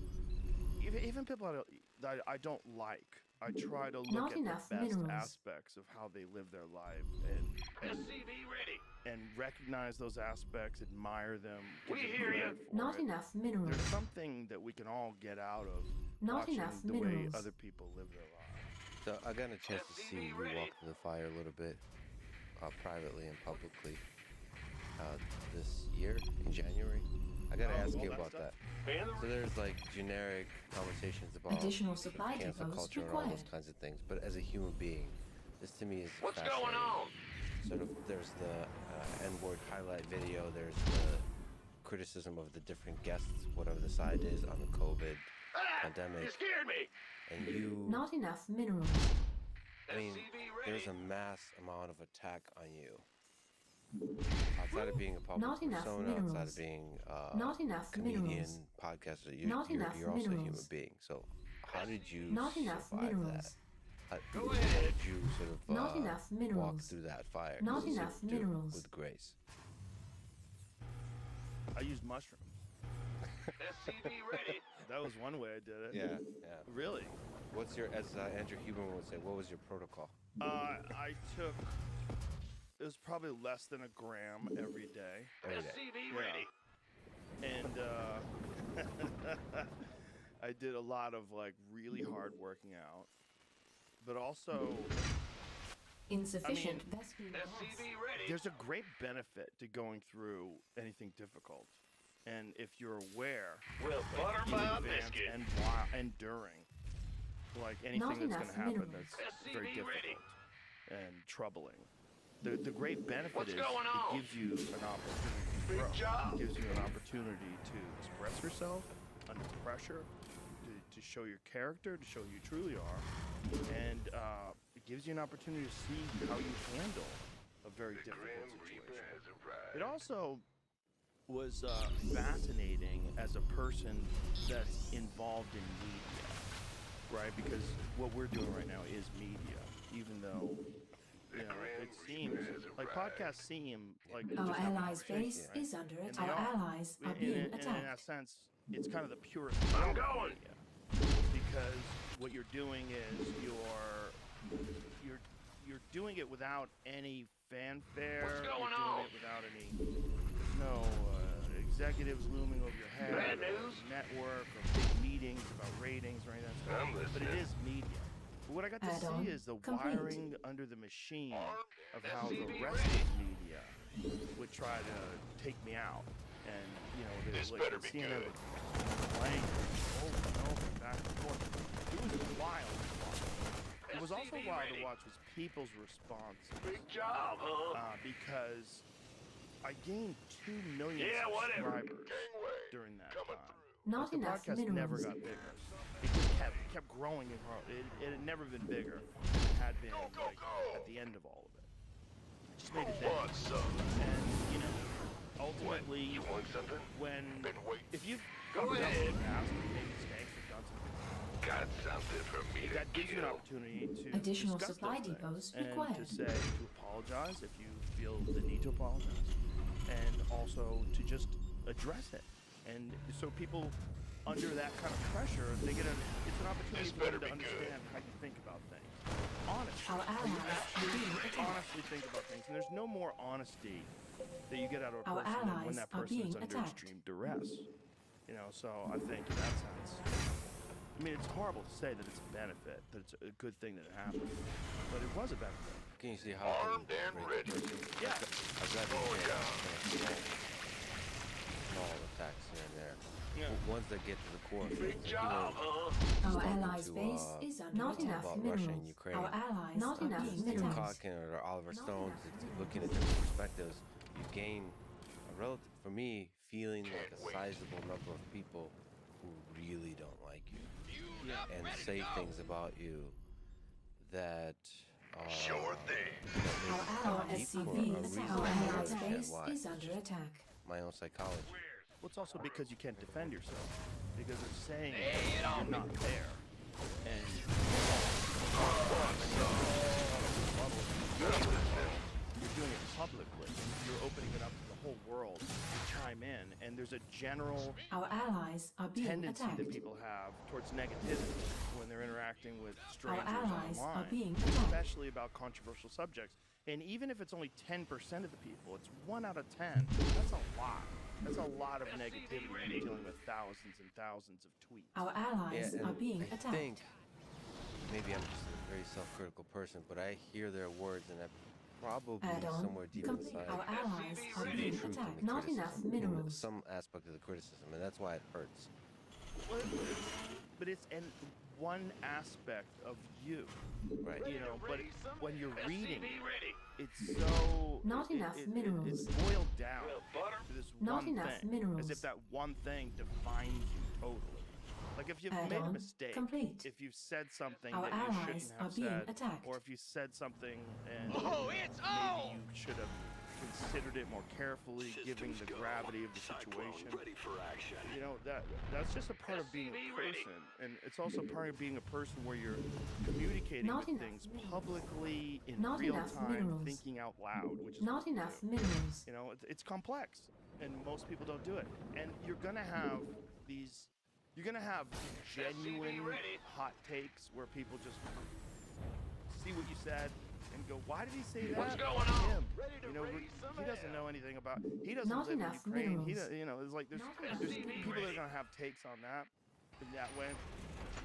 even people that I don't like, I try to look Not at enough the best minerals. aspects of how they live their life and recognize those aspects, admire them. give them credit for Not it. enough minerals. There's something that we can all get out of Not watching enough the way minerals. other people live their lives. So I got a chance to see you walk through the fire a little bit, privately and publicly, this year in January. I gotta ask all you that about stuff? that. So there's like generic conversations about Additional supply cancel depots culture and all those required. kinds of things. But as a human being, this to me is What's going fascinating. on? Sort of, there's the N-word highlight video. There's the criticism of the different guests, whatever the side is on the COVID pandemic. You scared me. And you, Not enough minerals. I mean, there's a mass amount of attack on you. Outside of being a public Not enough persona, outside minerals. of being Not enough comedian, minerals. podcaster, Not enough you're also a human minerals. being. So how did you Not enough survive minerals. that? How did you sort of Not enough walk minerals. through that fire? Not You enough seem to do it minerals. with grace. I used mushrooms. That was one way I did it. Yeah. Really? What's your, as Andrew Huberman would say, what was your protocol? I took. It was probably less than a gram every day. Every day. Yeah. And I did a lot of like really hard working out, but also Insufficient Vespene gas. there's a great benefit to going through anything difficult, and if you're aware, Well, butter in my advance biscuit. and while and during, like anything Not that's enough going to happen minerals. that's very SCV ready. difficult and troubling. The great benefit What's is going on? it gives you an opportunity to Big grow. job. It gives you an opportunity to express yourself under pressure, to show your character, to show who you truly are, and it gives you an opportunity to see how you handle a very difficult situation. It also was fascinating as a person that's involved in media, right? Because what we're doing right now is media, even though it seems like podcasts seem like Our just having a allies' conversation, base right? is under And attack. they Our are. allies are In being a attacked. sense, it's kind of the purest I'm form of going. media, because what you're doing is you're doing it without any fanfare. What's going you're doing on? it without any no executives looming over your head. Bad or news? network or big meetings about ratings or anything. I'm But it listening. is media. But what I got to Add-on see is the complete. wiring under the machine of how the SCV rest ready. of media would try to take me out. And, This like better be CNN good. would playing over and over, back and forth. It was wild to watch. It was also SCV wild ready. to watch was people's response. Big job, huh? Because I gained 2 million Yeah, whatever. subscribers Gangway. during that Coming time. Not The enough podcast never minerals. got bigger. It just kept growing and growing. It had never been bigger than it had been Go, like go. at the end of all of it. It just made it Who big. wants some? And What? ultimately, You want something? when Been waiting. if you've Go done ahead. something past, maybe Skanks have done something. Got something for me to That gives you an kill. opportunity to Additional discuss supply those depots things and required. to say to apologize if you feel the need to apologize, and also to just address it. And so people under that kind of pressure, it's an opportunity This for them better to be good. understand how you think about things. Honestly, Our allies are being attacked. honestly think about things, and there's no more honesty that you get out of a Our person than when allies that are person is being under attacked. extreme duress. So I think in that sense, I mean, it's horrible to say that it's a benefit, that it's a good thing that it happened, but it was a benefit. Can you see how Armed and ready. Yeah. I've got small attacks here and there. Yeah. Ones that get to the core. Big job, huh? Our talking allies' to, base is under Not attack. about Minerals. Russia and Ukraine. Our allies Not are enough being Stephen attacked. Hawking or Oliver Not Stone, enough looking at different perspectives, you gain a relative, for me, feeling like a sizable number of people who really don't like you and say things about you that Sure thing. Our deep for a SCVs, reason our I don't allies' understand base why. is under attack. My own psychology. Well, it's also because you can't defend yourself, because they're saying you're not there. And you're doing it publicly. You're opening it up to the whole world to chime in, and there's a general Our allies are being tendency attacked. that people have towards negativity when they're interacting with strangers allies are online, being attacked. especially about controversial subjects. And even if it's only 10% of the people, it's 1 out of 10. That's a lot. That's a lot of negativity when you're dealing with thousands and thousands of tweets. Our allies Yeah, are and being I attacked. think maybe I'm just a very self-critical person, but I hear their words and I probably Add-on somewhere deep complete. inside Our allies are see the being truth in attacked. the Not enough criticism, in minerals. some aspect of the criticism, and that's why it hurts. Well, but it's in one aspect of you, right? You know, but when you're reading, it's so Not enough minerals. It's boiled down to this Not one enough thing, minerals. as if that one thing defines you totally. Like if you've made a Add-on mistake, complete. if you've said something Our that you allies shouldn't are have being said, attacked. or if you said something and Oh, it's maybe you should have considered it more carefully, given the gravity of the situation. You know, that's just a part of being a person, and it's also part of being a person where you're communicating Not with enough things minerals. publicly in Not real enough time, minerals. thinking out loud, which is Not what we enough do. minerals. You know, it's complex, and most people don't do it. And you're gonna have these. You're gonna have genuine hot takes where people just see what you said and go, "Why did he say that?" What's going on? Him. Ready to You know, raise some he doesn't hell. know anything about. He doesn't Not live in enough Ukraine. He, minerals. you know, it's like there's Not enough people that are gonna have takes on that in that way,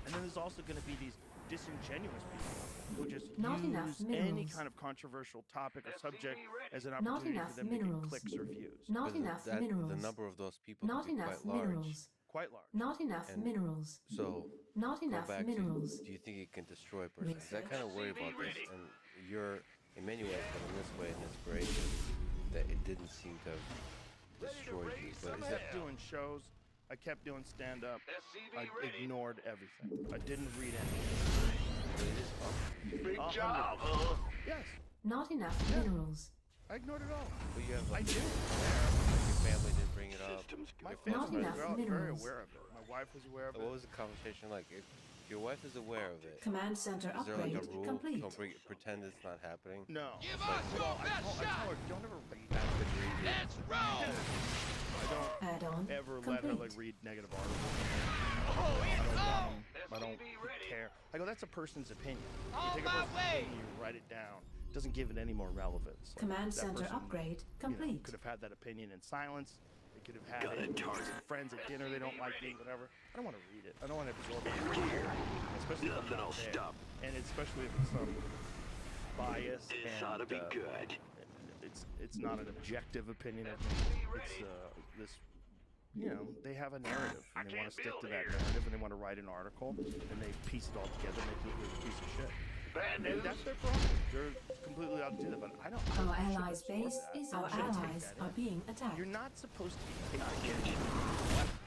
and then there's also gonna be these disingenuous people who just Not enough use any minerals. kind of controversial topic or subject as an Not opportunity enough for them to minerals. get clicks or views. Not But enough the minerals. number of those people Not can be enough quite large. minerals. Quite large. Not enough And minerals. So Not go enough back minerals. to, do you think it can destroy a person? 'Cause I kind of worry about this, and you're in many ways, but in this way, an inspiration that it didn't seem to have destroyed you. But I is kept that doing shows. I kept doing stand-up. SCV I ready. ignored everything. I didn't read anything. Big 100%. job, huh? Yes, Not enough minerals. I ignored it all. But you have I like, do. your family didn't bring it up. My Your Not family enough was very minerals. aware of it. My wife was aware of What it. was the conversation like? If your wife is aware of it, Command center is there like upgrade a rule? complete. Don't pretend it's not happening. No. Give Like, us your well, best I tell shot. her, don't ever read. Avid reading. Let's roll! I don't Add-on ever let complete. her like read negative articles. Oh, it's on! I don't care. I go, that's a person's opinion. You On take a my person's way. opinion, you write it down. It doesn't give it any more relevance. Like, Command that center person, upgrade you know, complete. could have had that opinion in silence. They could have had it with some friends at dinner. They don't like me, whatever. I don't want to read it. I don't want to absorb it. Especially if I'm not there. And especially if it's some bias and good. It's not an objective opinion of me. It's this. You know, they have a narrative and they want to stick to that narrative and they want to write an article and they piece it all together and make it look like a piece of shit. Bad And news. that's their problem. They're completely allowed to do that, but I don't. Our I shouldn't allies' absorb base that. is I our shouldn't take allies that are in. being attacked. You're not supposed to be taking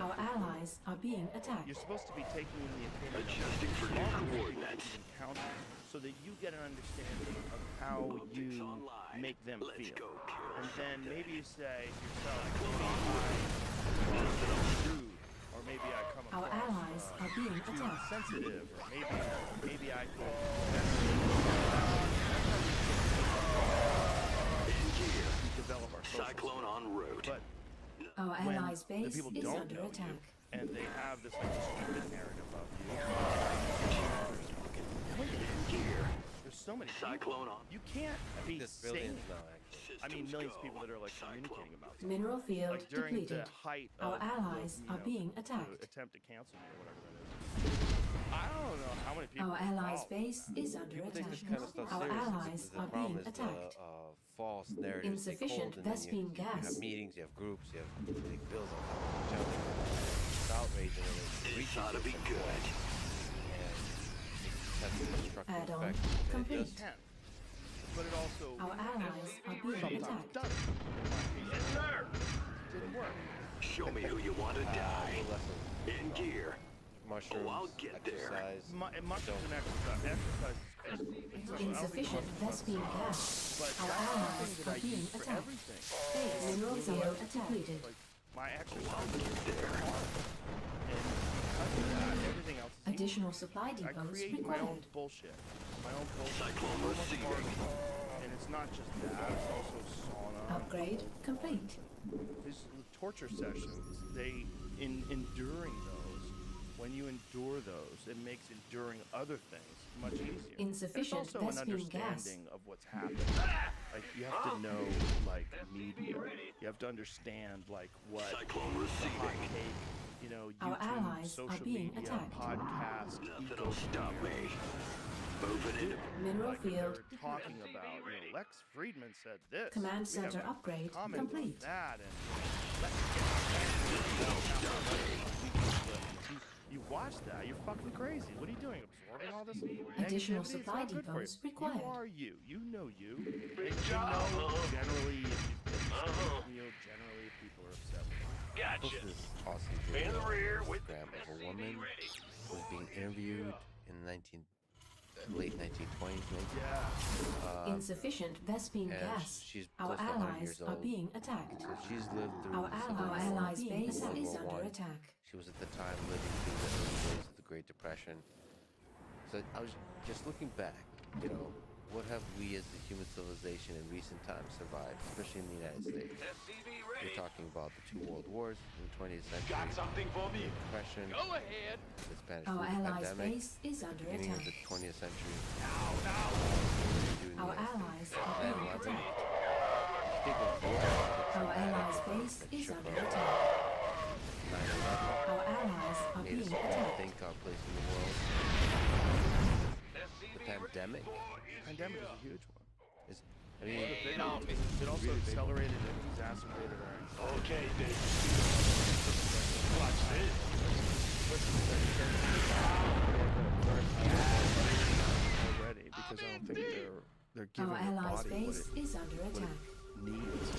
Our allies are being attacked. You're supposed to be taking in the opinion Adjusting of for the new small group coordinates. that you encounter so that you get an understanding of how you make them feel. And then maybe you say to yourself, maybe I'm rude, or maybe I come Our across allies are being too attacked. sensitive, or maybe I could. Develop our social Cyclone en route. But Our when allies' the base people is don't under know attack. you, and they have this like stupid narrative of you. There's so many Cyclone people. on. You can't be There's sane. billions now, actually. I mean, millions of people that are like communicating about something. Mineral field Like during depleted. the height Our of allies the, are being the attacked. attempt to cancel me or whatever that is. I don't know how many people. Our allies' follow base that. is under People take attack. this kind of stuff Our serious. allies The are problem being is attacked. the false narratives take Insufficient hold, and then Vespene you gas. have meetings, you have groups, you have big bills on top of each other. It's outraging and it reaches ought to be some good. point, and it has a destructive Add-on effect. And it complete. does- Can. But it also Our allies are being sometimes attacked. does. Yes, sir. Didn't work. Show me who you want to die. In gear. Mushrooms, I'll get there. exercise. And mushrooms and exercise. Exercise is critical. Insufficient Vespene gas. But Our that's allies something that are I being use for attacked. everything. Base mineral field depleted. Like my exercise is hard. And because of that, everything else is easy. Additional supply I depots create my own required. bullshit. My own bullshit. Cyclone So much receiving. harder. And it's not just that, it's also sauna. Upgrade complete. These torture sessions, enduring those, when you endure those, it makes enduring other things much easier. And it's Insufficient also an Vespene gas. understanding of what's happening. Like, you have to know, like, media. You have to understand, like, what the hot take, you know, Our YouTube, allies are social being media, attacked. podcast, Nothing'll stop me. Moving in. Mineral like field they're talking about, you know, Lex Friedman said this. Command We have center a upgrade comment on complete. that, and you watch that, you're fucking crazy. What are you doing? Absorbing all this Additional negativity? supply It's not good for depots you. required. You are you. You know you. Big And job, you know huh? generally if you know generally if people are upset with you. Gotcha. Posted this awesome In video the on rear with Instagram of a SCV woman ready. who was being interviewed in the late 1920s, maybe. Yeah. Insufficient Vespene and gas. she's Our close to 100 allies years are old. being attacked. So she's lived through Our some of the allies' war. base World is War under One. attack. She was at the time living through the early days of the Great Depression. So I was just looking back, you know, what have we as the human civilization in recent times survived, especially in the United States? SCV ready. We're talking about the two world wars in the 20th century, Got something for me? the Depression, Go ahead. the Spanish Our flu allies' pandemic, base is under beginning of attack. the 20th century, Our allies are being 9/11. attacked. People thought Our allies' base is under attack. 9/11 Our allies are made us being all attacked. rethink our place in the world. The pandemic Pandemic is a huge one. is, I mean, It also really big. accelerated and exacerbated our anxiety. Okay, Dave. Watch this. Already, because I don't think they're giving Our the allies' body base is under what attack. it needs.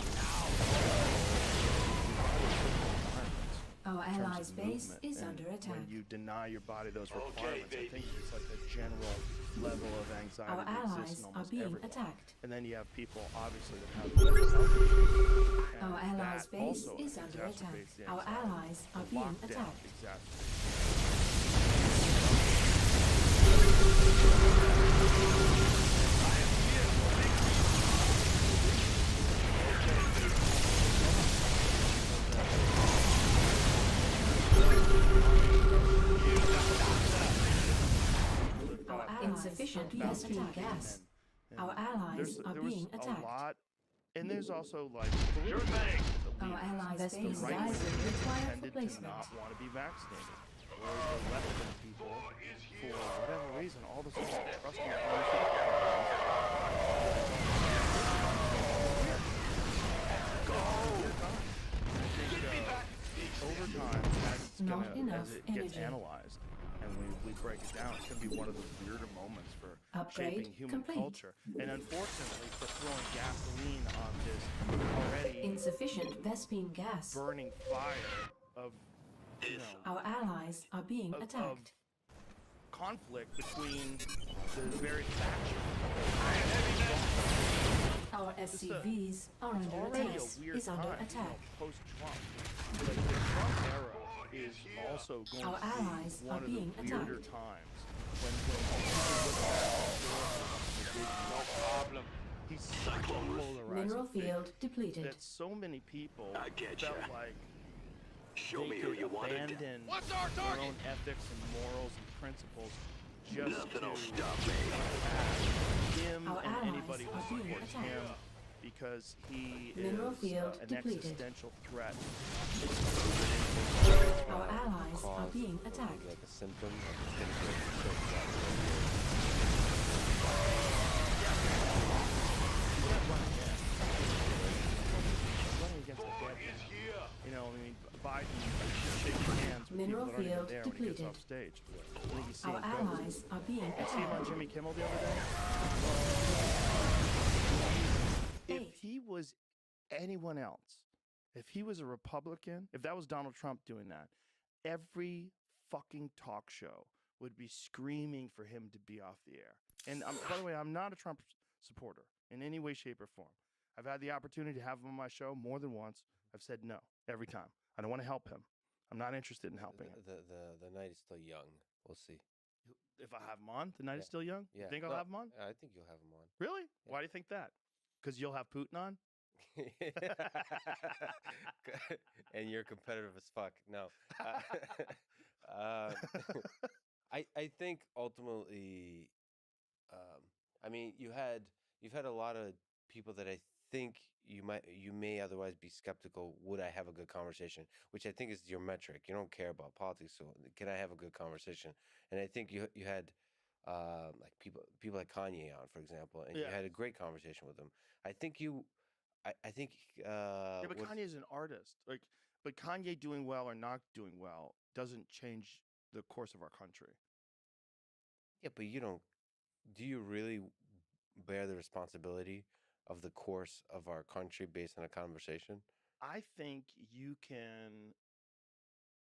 Our in terms allies' of base movement. is And under attack. When you deny your body those requirements, I baby. think it's like a general level of anxiety Our that exists allies in are almost being everyone. attacked. And then you have people, obviously, that have mental health issues. And Our allies' that base also is under attack. exacerbates the Our anxiety. allies are The being lockdown attacked. exacerbates. Our insufficient Vespene gas. And Our allies are there was being a attacked. lot, and there's also like Sure political thing. Our allies' the base right gas wing required for tended to placement. not want to be vaccinated, whereas the left wing people, for whatever reason, all of a sudden trust in pharmaceutical over time, as, Not enough as it gets energy. analyzed and we break it down, it's going to be one of the weirder moments for Upgrade shaping human complete. culture. And unfortunately, for throwing gasoline on this already Insufficient Vespene gas. burning fire of, you know, Our allies are being of attacked. conflict between the various factions. Our SCVs are It's under already attack. a weird Is under time, attack. post-Trump. Like, the Trump era is also going Our to allies be are one of the being weirder attacked. times when people look back No problem. he's such a polarizing Mineral figure field depleted. that so many people I getcha. felt like Show they me who could you wanted. abandon What's our their target? own ethics and morals and principles just Nothing'll to stop me. attack him Our and allies anybody who are being supports attacked. him because he Mineral is field an depleted. existential threat. Our allies are being attacked. like a symptom of the things Running against a dead man. You know, I mean, Biden shaking hands with Mineral people that aren't even field there when he gets depleted. off stage. I think you see Our him go. allies are being You see him on attacked. Jimmy Kimmel the other day? If he was anyone else, if he was a Republican, if that was Donald Trump doing that, every fucking talk show would be screaming for him to be off the air. And by the way, I'm not a Trump supporter in any way, shape, or form. I've had the opportunity to have him on my show more than once. I've said no every time. I don't want to help him. I'm not interested in helping him. The night is still young. We'll see. If I have him on, the night is Yeah. still young. Yeah. You think I'll No, have him on? I think you'll have him on. Really? Why do you think that? Because you'll have Putin on? And you're competitive as fuck. No. I think ultimately, I mean, you've had a lot of people that I think you may otherwise be skeptical. Would I have a good conversation? Which I think is your metric. You don't care about politics, so can I have a good conversation? And I think you had like people like Kanye on, for example, and you Yeah. had a great conversation with him. I think I think Yeah, but Kanye's an artist. Like, but Kanye doing well or not doing well doesn't change the course of our country. Yeah, but you don't. Do you really bear the responsibility of the course of our country based on a conversation? I think you can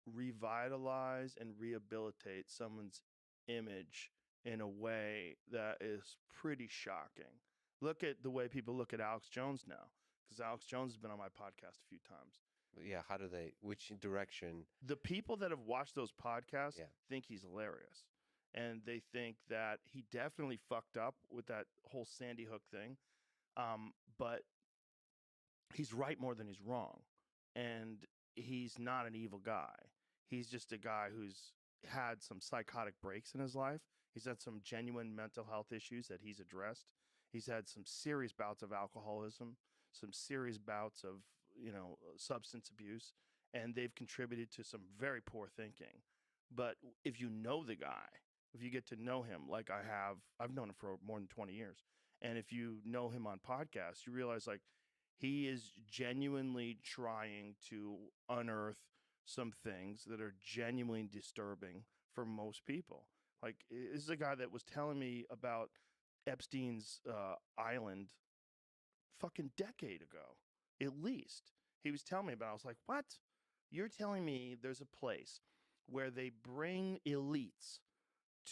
revitalize and rehabilitate someone's image in a way that is pretty shocking. Look at the way people look at Alex Jones now, because Alex Jones has been on my podcast a few times. Yeah, how do they? Which direction? The people that have watched those podcasts Yeah. think he's hilarious. And they think that he definitely fucked up with that whole Sandy Hook thing. But he's right more than he's wrong. And he's not an evil guy. He's just a guy who's had some psychotic breaks in his life. He's had some genuine mental health issues that he's addressed. He's had some serious bouts of alcoholism, some serious bouts of, substance abuse, and they've contributed to some very poor thinking. But if you know the guy, if you get to know him like I've known him for more than 20 years. And if you know him on podcasts, you realize like he is genuinely trying to unearth some things that are genuinely disturbing for most people. Like, this is a guy that was telling me about Epstein's island fucking decade ago, at least. He was telling me about it. I was like, what? You're telling me there's a place where they bring elites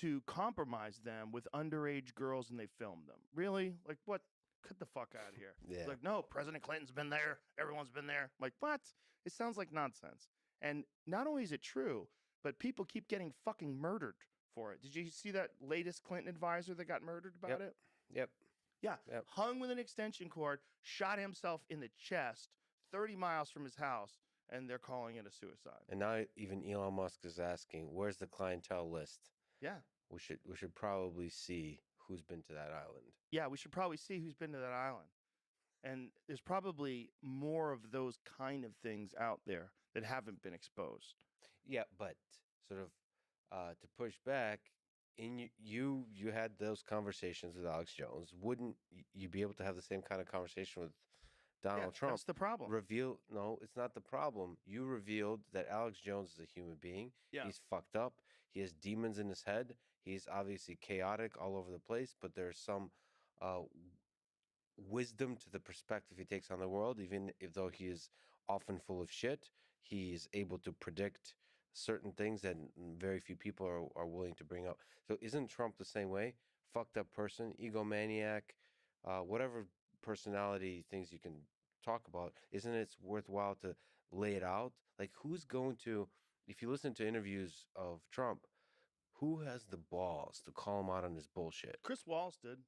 to compromise them with underage girls and they film them? Really? Like, what? Get the fuck out of here. Yeah. Like, no, President Clinton's been there. Everyone's been there. I'm like, what? It sounds like nonsense. And not only is it true, but people keep getting fucking murdered for it. Did you see that latest Clinton advisor that got murdered about it? Yep. Yeah. Yep. Hung with an extension cord, shot himself in the chest 30 miles from his house, and they're calling it a suicide. And now even Elon Musk is asking, "Where's the clientele list?" Yeah. We should probably see who's been to that island. Yeah, we should probably see who's been to that island. And there's probably more of those kind of things out there that haven't been exposed. Yeah, but sort of to push back, you had those conversations with Alex Jones. Wouldn't you be able to have the same kind of conversation with Donald Trump? That's the problem. No, it's not the problem. You revealed that Alex Jones is a human being. Yeah. He's fucked up. He has demons in his head. He's obviously chaotic all over the place, but there's some wisdom to the perspective he takes on the world, even if though he is often full of shit. He's able to predict certain things that very few people are willing to bring up. So isn't Trump the same way? Fucked up person, egomaniac, whatever personality things you can talk about. Isn't it worthwhile to lay it out? Like, who's going to, if you listen to interviews of Trump, who has the balls to call him out on his bullshit? Chris Wallace did.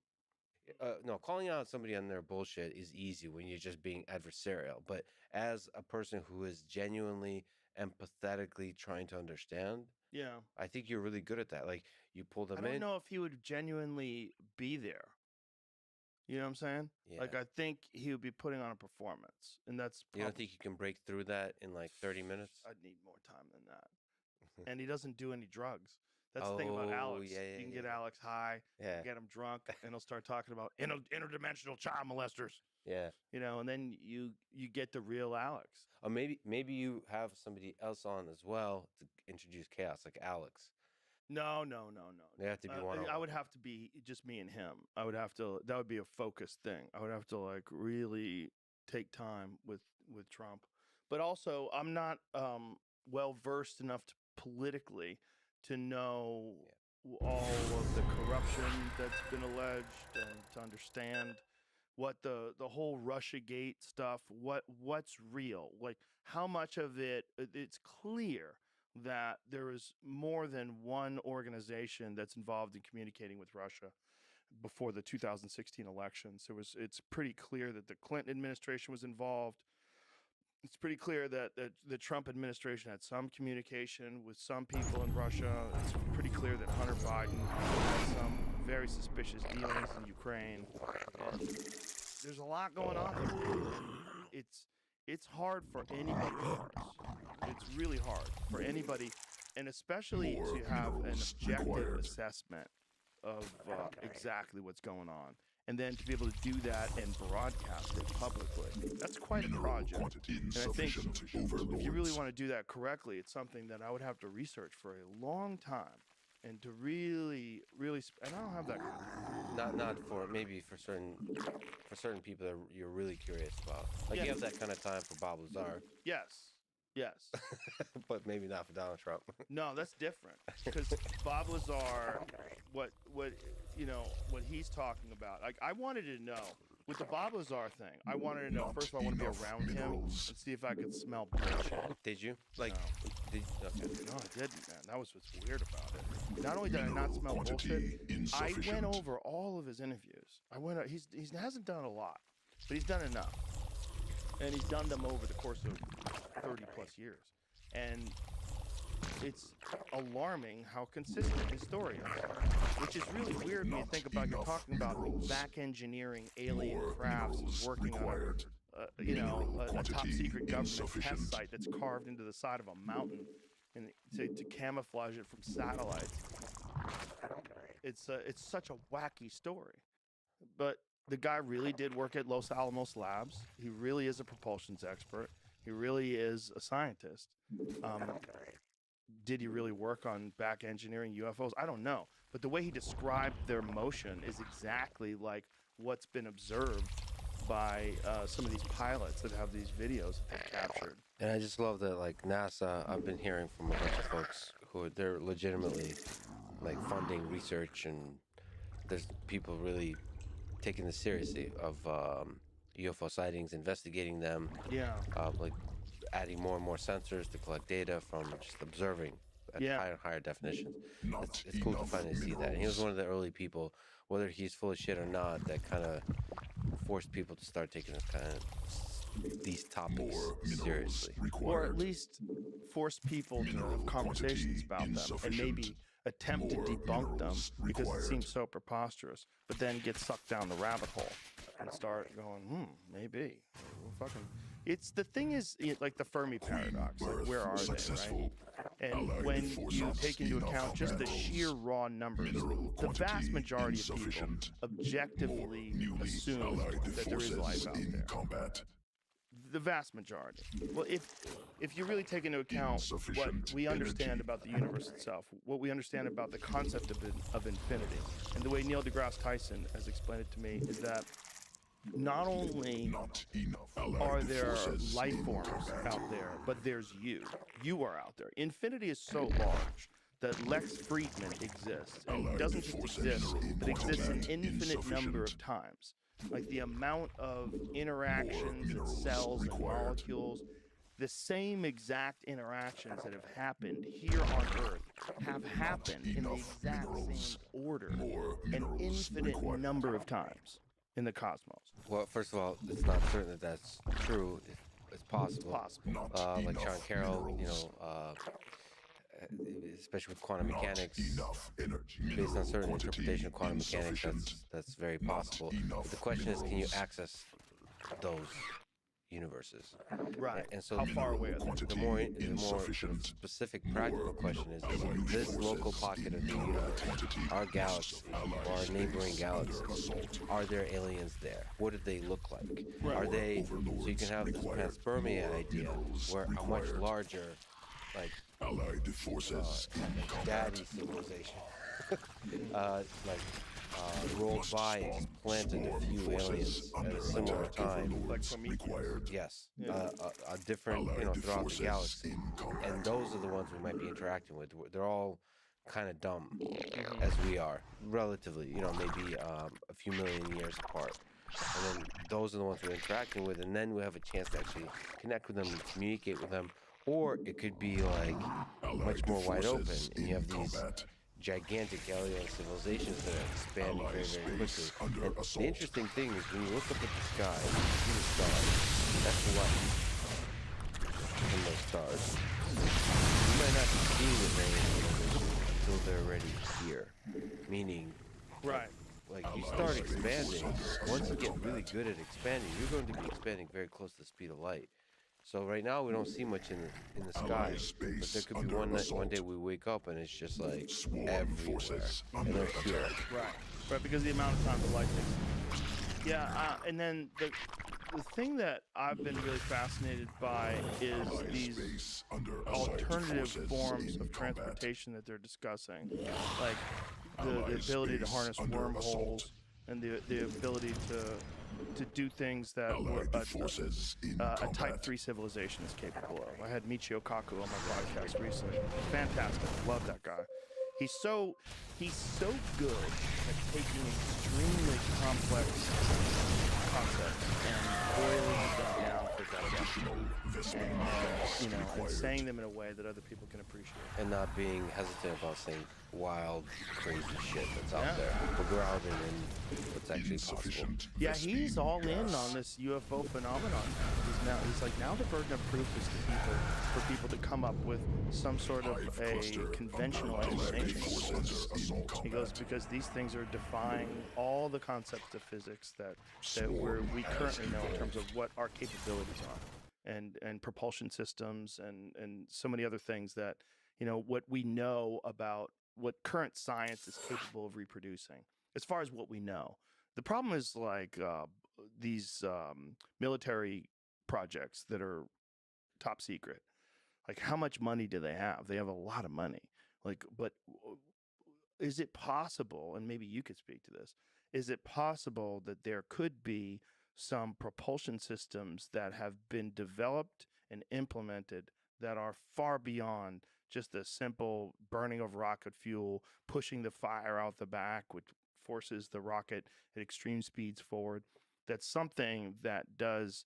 No, calling out somebody on their bullshit is easy when you're just being adversarial. But as a person who is genuinely, empathetically trying to understand, Yeah. I think you're really good at that. Like, you pull them I don't in. know if he would genuinely be there. You know what I'm saying? Yeah. Like, I think he would be putting on a performance. And that's You don't think you can break through that in like 30 minutes? I'd need more time than that. And he doesn't do any drugs. That's the thing about Alex. Yeah, yeah, you can yeah. get Alex high, Yeah. get him drunk, and he'll start talking about interdimensional child molesters. Yeah. And then you get the real Alex. Or maybe you have somebody else on as well to introduce chaos, like Alex. No. They have to be one-on-one. I would have to be just me and him. That would be a focused thing. I would have to like really take time with Trump. But also, I'm not well versed enough politically to know all of the corruption that's been alleged and to understand what the whole Russiagate stuff, what's real, like how much of it's clear that there is more than one organization that's involved in communicating with Russia. before the 2016 elections. It's pretty clear that the Clinton administration was involved. It's pretty clear that the Trump administration had some communication with some people in Russia. It's pretty clear that Hunter Biden had some very suspicious dealings in Ukraine. And there's a lot going on here. It's hard for anybody. It's really hard for anybody, and especially to have an objective assessment of exactly what's going on, and then to be able to do that and broadcast it publicly. That's quite a project. And I think if you really want to do that correctly, it's something that I would have to research for a long time, and to really, and I don't have that. Not for maybe for certain people that you're really curious about. Like you have that kind of time for Bob Lazar. Yes. But maybe not for Donald Trump. No, that's different. Because Bob Lazar, what he's talking about. Like, I wanted to know with the Bob Lazar thing. I wanted to know. First of all, I want to be around him and see if I could smell bullshit. Did you? No. Okay. No, I didn't, man. That was what's weird about it. Not only did I not smell bullshit, I went over all of his interviews. He hasn't done a lot, but he's done enough. And he's done them over the course of 30 plus years. And it's alarming how consistent his story is, which is really weird when you think about, you're talking about back engineering alien crafts and working on a top secret government test site that's carved into the side of a mountain and to camouflage it from satellites. It's such a wacky story, but the guy really did work at Los Alamos Labs. He really is a propulsions expert. He really is a scientist. Did he really work on back engineering UFOs? I don't know. But the way he described their motion is exactly like what's been observed by some of these pilots that have these videos that they captured. And I just love that, like NASA, I've been hearing from a bunch of folks who they're legitimately like funding research, and there's people really taking this seriously of UFO sightings, investigating them. Yeah. Like adding more and more sensors to collect data from just observing at higher and higher definitions. It's cool to finally see that. And he was one of the early people, whether he's full of shit or not, that kind of forced people to start taking these topics seriously. Or at least forced people to have conversations about them and maybe attempt to debunk them because it seems so preposterous, but then get sucked down the rabbit hole and start going, maybe. It's the thing is like the Fermi paradox. Like, where are they, right? And when you take into account just the sheer raw numbers, the vast majority of people objectively assume that there is life out there. The vast majority. Well, if you really take into account what we understand about the universe itself, what we understand about the concept of infinity, and the way Neil deGrasse Tyson has explained it to me is that not only are there life forms out there, but there's you. You are out there. Infinity is so large that Lex Friedman exists, and he doesn't just exist, but exists an infinite number of times. Like the amount of interactions and cells and molecules, the same exact interactions that have happened here on Earth have happened in the exact same order an infinite number of times in the cosmos. Well, first of all, it's not certain that that's true. It's possible. It's possible. Like Sean Carroll, especially with quantum mechanics, based on certain interpretation of quantum mechanics, that's very possible. But the question is, can you access those universes? Right. And so how far away are they? The more sort of specific practical question is this local pocket of the universe, our galaxy, or our neighboring galaxies, are there aliens there? What do they look like? Right. Are they, so you can have this panspermia idea, where a much larger, like, Allied forces daddy civilization, rolled by, planted a few aliens at a similar time. Yes, a different, throughout the galaxy, and those are the ones we might be interacting with. They're all kind of dumb, as we are, relatively. Maybe a few million years apart. And then those are the ones we're interacting with, and then we have a chance to actually connect with them, communicate with them. Or it could be like much more wide open, and you have gigantic alien civilizations that are expanding very, very quickly. And the interesting thing is when you look up at the sky, you see the stars. That's light from those stars. You might not be seeing the various civilizations until they're already here. Meaning, Right. like you start expanding, once you get really good at expanding, you're going to be expanding very close to the speed of light. So right now we don't see much in the sky, but there could be one day we wake up and it's just like everywhere, and they're here. Right, because the amount of time the light takes. Yeah, and then the thing that I've been really fascinated by is these alternative forms of transportation that they're discussing, like the ability to harness wormholes and the ability to do things that a Type 3 civilization is capable of. I had Michio Kaku on my podcast recently. Fantastic. Love that guy. He's so good at taking extremely complex concepts and boiling them down for digestible, and saying them in a way that other people can appreciate. And not being hesitant about saying wild, crazy shit that's out there, but grounded in what's actually possible. Yeah, he's all in on this UFO phenomenon. He's like, now the burden of proof is to people, for people to come up with some sort of a conventional explanation. He goes, because these things are defying all the concepts of physics that we currently know in terms of what our capabilities are, and propulsion systems and so many other things that, what we know about what current science is capable of reproducing, as far as what we know. The problem is like these military projects that are top secret. Like, how much money do they have? They have a lot of money. Like, but is it possible, and maybe you could speak to this, is it possible that there could be some propulsion systems that have been developed and implemented that are far beyond just the simple burning of rocket fuel, pushing the fire out the back, which forces the rocket at extreme speeds forward? That's something that does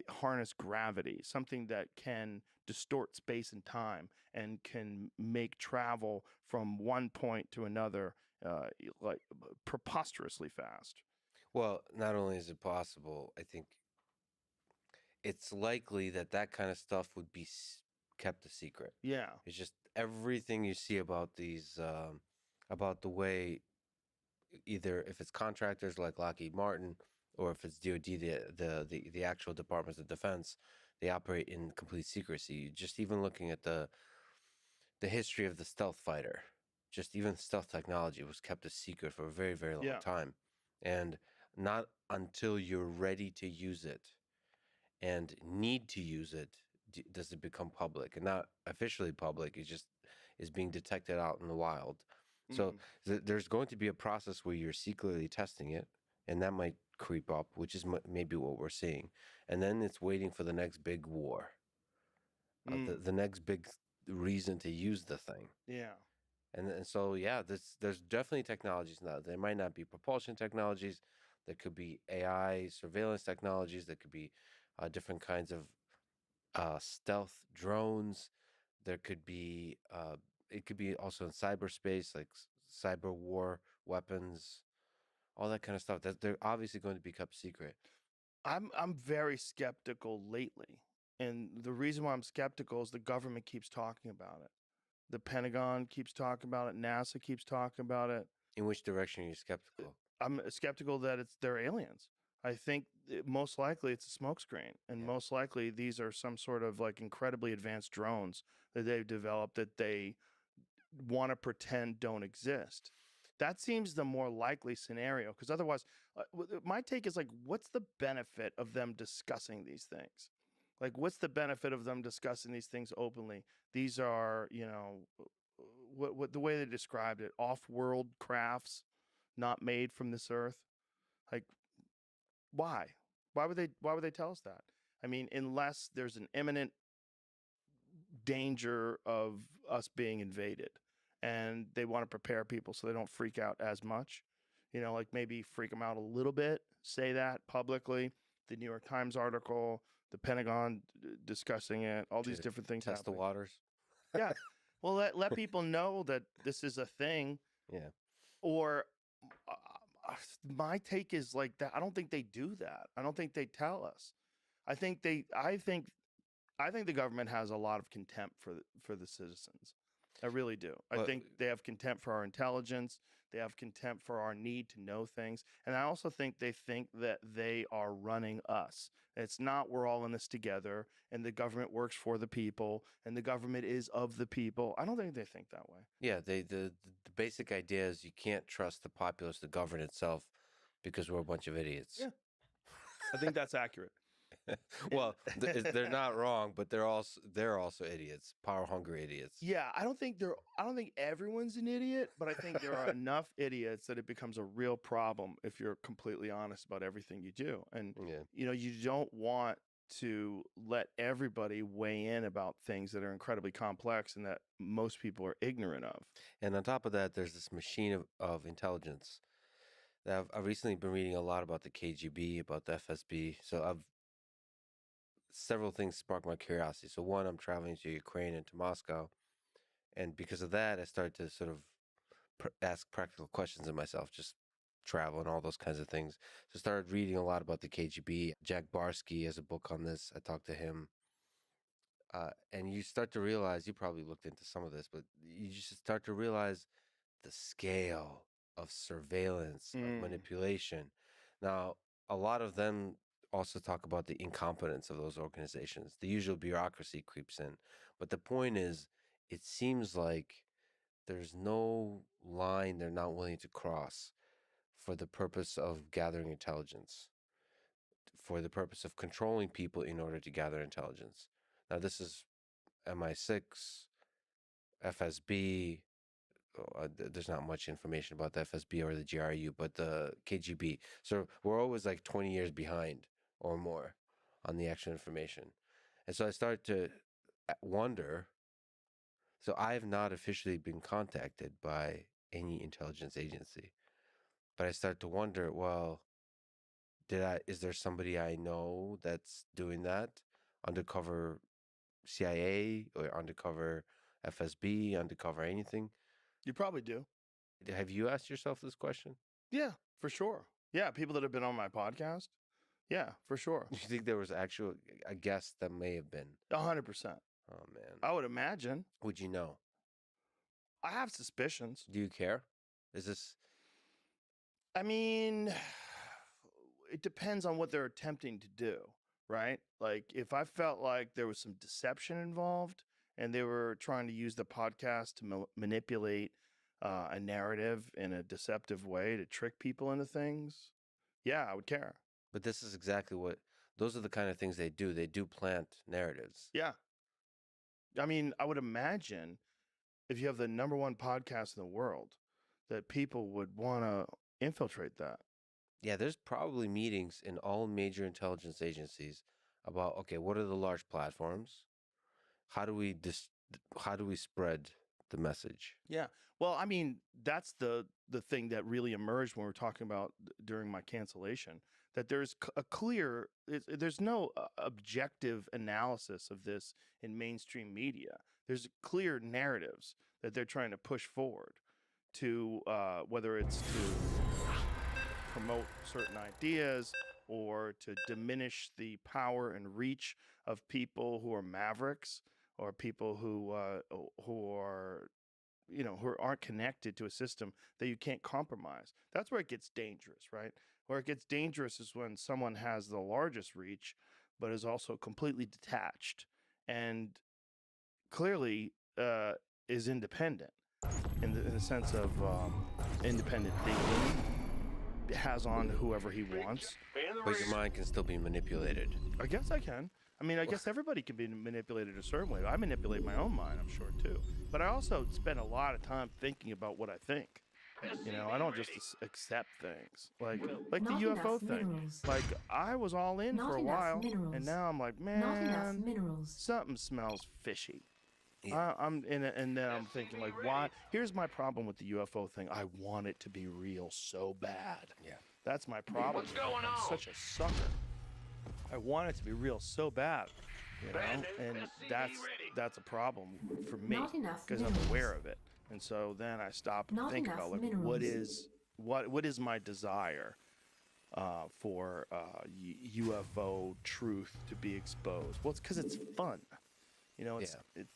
harness gravity, something that can distort space and time and can make travel from one point to another like preposterously fast. Well, not only is it possible, I think it's likely that that kind of stuff would be kept a secret. Yeah. It's just everything you see about these, about the way, either if it's contractors like Lockheed Martin or if it's DoD, the actual Departments of Defense, they operate in complete secrecy. Just even looking at the history of the stealth fighter, just even stealth technology was kept a secret for a very, very long time. And not until you're ready to use it and need to use it does it become public, and not officially public. It just is being detected out in the wild. So there's going to be a process where you're secretly testing it, and that might creep up, which is maybe what we're seeing. And then it's waiting for the next big war, the next big reason to use the thing. Yeah. And so, yeah, there's definitely technologies now. There might not be propulsion technologies. There could be AI surveillance technologies. There could be different kinds of stealth drones. There could be, it could be also in cyberspace, like cyber war weapons, all that kind of stuff. That they're obviously going to be kept secret. I'm very skeptical lately. And the reason why I'm skeptical is the government keeps talking about it. The Pentagon keeps talking about it. NASA keeps talking about it. In which direction are you skeptical? I'm skeptical that they're aliens. I think most likely it's a smokescreen, and most likely these are some sort of like incredibly advanced drones that they've developed that they want to pretend don't exist. That seems the more likely scenario, because otherwise, my take is like, what's the benefit of them discussing these things? Like, what's the benefit of them discussing these things openly? These are, what the way they described it, off-world crafts, not made from this earth. Like, why? Why would they tell us that? I mean, unless there's an imminent danger of us being invaded, and they want to prepare people so they don't freak out as much. Like maybe freak them out a little bit, say that publicly. The New York Times article, the Pentagon discussing it, all these different things. Test the waters. Yeah. Well, let people know that this is a thing. Yeah. Or my take is like that. I don't think they do that. I don't think they tell us. I think the government has a lot of contempt for the citizens. I really do. I think they have contempt for our intelligence. They have contempt for our need to know things. And I also think they think that they are running us. It's not we're all in this together and the government works for the people and the government is of the people. I don't think they think that way. Yeah, the basic idea is you can't trust the populace to govern itself because we're a bunch of idiots. Yeah. I think that's accurate. Well, they're not wrong, but they're also idiots, power hungry idiots. Yeah, I don't think everyone's an idiot, but I think there are enough idiots that it becomes a real problem if you're completely honest about everything you do. And you don't want to let everybody weigh in about things that are incredibly complex and that most people are ignorant of. And on top of that, there's this machine of intelligence. I've recently been reading a lot about the KGB, about the FSB. So several things sparked my curiosity. So one, I'm traveling to Ukraine and to Moscow. And because of that, I started to sort of ask practical questions of myself, just travel and all those kinds of things. So I started reading a lot about the KGB. Jack Barsky has a book on this. I talked to him. And you start to realize, you probably looked into some of this, but you just start to realize the scale of surveillance, of manipulation. Now, a lot of them also talk about the incompetence of those organizations. The usual bureaucracy creeps in. But the point is, it seems like there's no line they're not willing to cross for the purpose of gathering intelligence, for the purpose of controlling people in order to gather intelligence. Now, this is MI6, FSB. There's not much information about the FSB or the GRU, but the KGB. So we're always like 20 years behind or more on the actual information. And so I started to wonder. So I have not officially been contacted by any intelligence agency, but I start to wonder, well, is there somebody I know that's doing that? Undercover CIA or undercover FSB, undercover anything? You probably do. Have you asked yourself this question? Yeah, for sure. Yeah, people that have been on my podcast. Yeah, for sure. You think there was actual a guest that may have been? 100%. Oh, man. I would imagine. Would you know? I have suspicions. Do you care? Is this... I mean, it depends on what they're attempting to do, right? Like, if I felt like there was some deception involved and they were trying to use the podcast to manipulate a narrative in a deceptive way to trick people into things, yeah, I would care. But this is exactly those are the kind of things they do. They do plant narratives. Yeah. I mean, I would imagine if you have the #1 podcast in the world, that people would want to infiltrate that. Yeah, there's probably meetings in all major intelligence agencies about, okay, what are the large platforms? How do we spread the message? Yeah. Well, I mean, that's the thing that really emerged when we were talking about during my cancellation, that there's there's no objective analysis of this in mainstream media. There's clear narratives that they're trying to push forward to, whether it's to promote certain ideas or to diminish the power and reach of people who are mavericks or people who aren't connected to a system that you can't compromise. That's where it gets dangerous, right? Where it gets dangerous is when someone has the largest reach, but is also completely detached and clearly is independent in the sense of independent thinking, has on whoever he wants. But your mind can still be manipulated. I guess I can. I mean, I guess everybody can be manipulated a certain way. I manipulate my own mind, I'm sure, too. But I also spend a lot of time thinking about what I think. You know, I don't just accept things. Like the UFO thing. Like, I was all in for a while, and now I'm like, man, something smells fishy. Yeah. And then I'm thinking, like, why? Here's my problem with the UFO thing. I want it to be real so bad. Yeah. That's my problem. What's going on? I'm such a sucker. I want it to be real so bad. you know, and that's a problem for me Not enough because I'm minerals. aware of it, and so then I stop and Not think enough about like minerals. what is my desire for UFO truth to be exposed? Well, it's because it's fun. You know,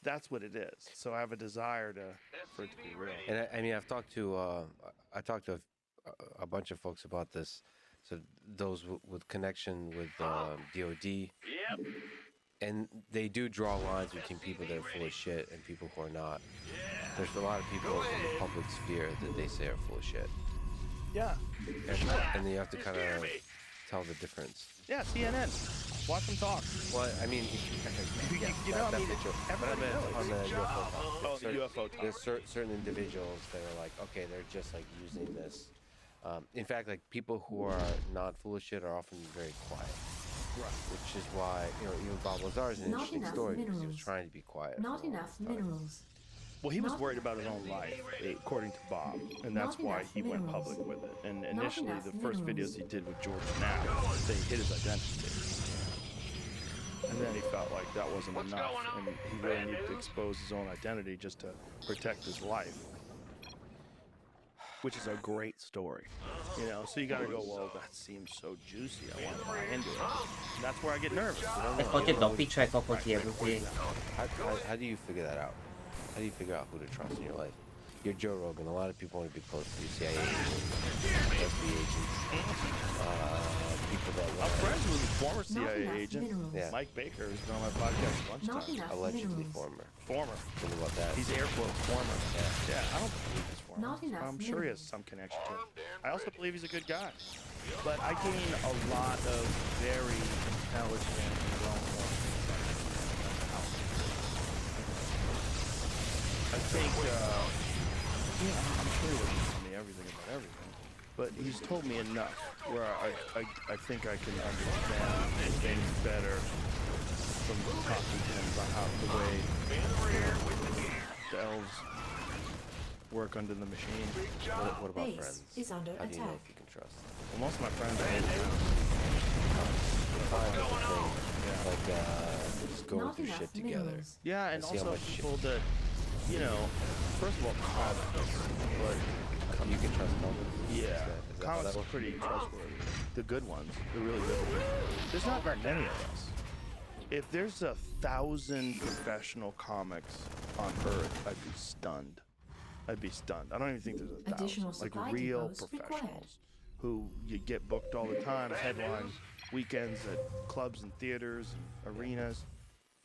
that's what it is. So I have a desire for it to be real. And I mean, I've talked to a bunch of folks about this. So those with connection with DOD. Yep. And they do draw lines between people that are full of shit and people who are not. There's a lot of people in the public sphere that they say are full of shit. Yeah. And you have to kind of tell the difference. Yeah, CNN. Watch them talk. Well, I mean, you know, I mean, everybody but knows. on the UFO talk. Oh, the UFO talk. There's certain individuals that are like, okay, they're just like using this. In fact, like people who are not full of shit are often very quiet. Right. Which is why, you know, even Bob Lazar is an Not interesting enough story because he was minerals. trying to be quiet. Not for a long enough time. minerals. Well, he was Not worried enough about his own life, according to Bob, and Not that's why enough he went minerals. public with it. And Not initially, enough the first minerals. videos he did with George Knapp, they hid his identity. And then he felt like that wasn't enough, and he really needed to expose his own identity just to protect his life. Which is a great story, you know. So you gotta go, well, that seems so juicy. I want to buy into it. And that's where I get nervous. E poi che doppi c'è poco tempo qui. How do you figure that out? How do you figure out who to trust in your life? You're Joe Rogan. A lot of people want to be close to you, CIA agents, FBI agents, people that I'm friends with a former Not CIA enough agent, minerals. Mike Baker, who's been on my podcast a bunch of Not times. enough allegedly minerals. former. Think about that. He's air quotes former. Yeah, I don't believe he's former. Not enough I'm sure he has minerals. some connection to it. I also believe he's a good guy. But I gain a lot of very intelligent, well-known I think, I'm sure he doesn't tell me everything about everything, but he's told me enough where I think I can understand things better from talking to him about how the way the elves work under the machine. What about Base friends? is under How do you know attack. if you can trust? Well, most of my friends are Like, just going Not through enough shit together. minerals. yeah, and see how also much shit- people that, you know, first of all, comics, but You can trust comics? yeah, Is that how comics that are works? pretty trustworthy. The good ones, the really good ones. There's not that many of us. If there's 1,000 professional comics on Earth, I'd be stunned. I'd be stunned. I don't even think there's 1,000. Additional Like supply real depots required. professionals who you get booked all the time, headline weekends at clubs and theaters and arenas.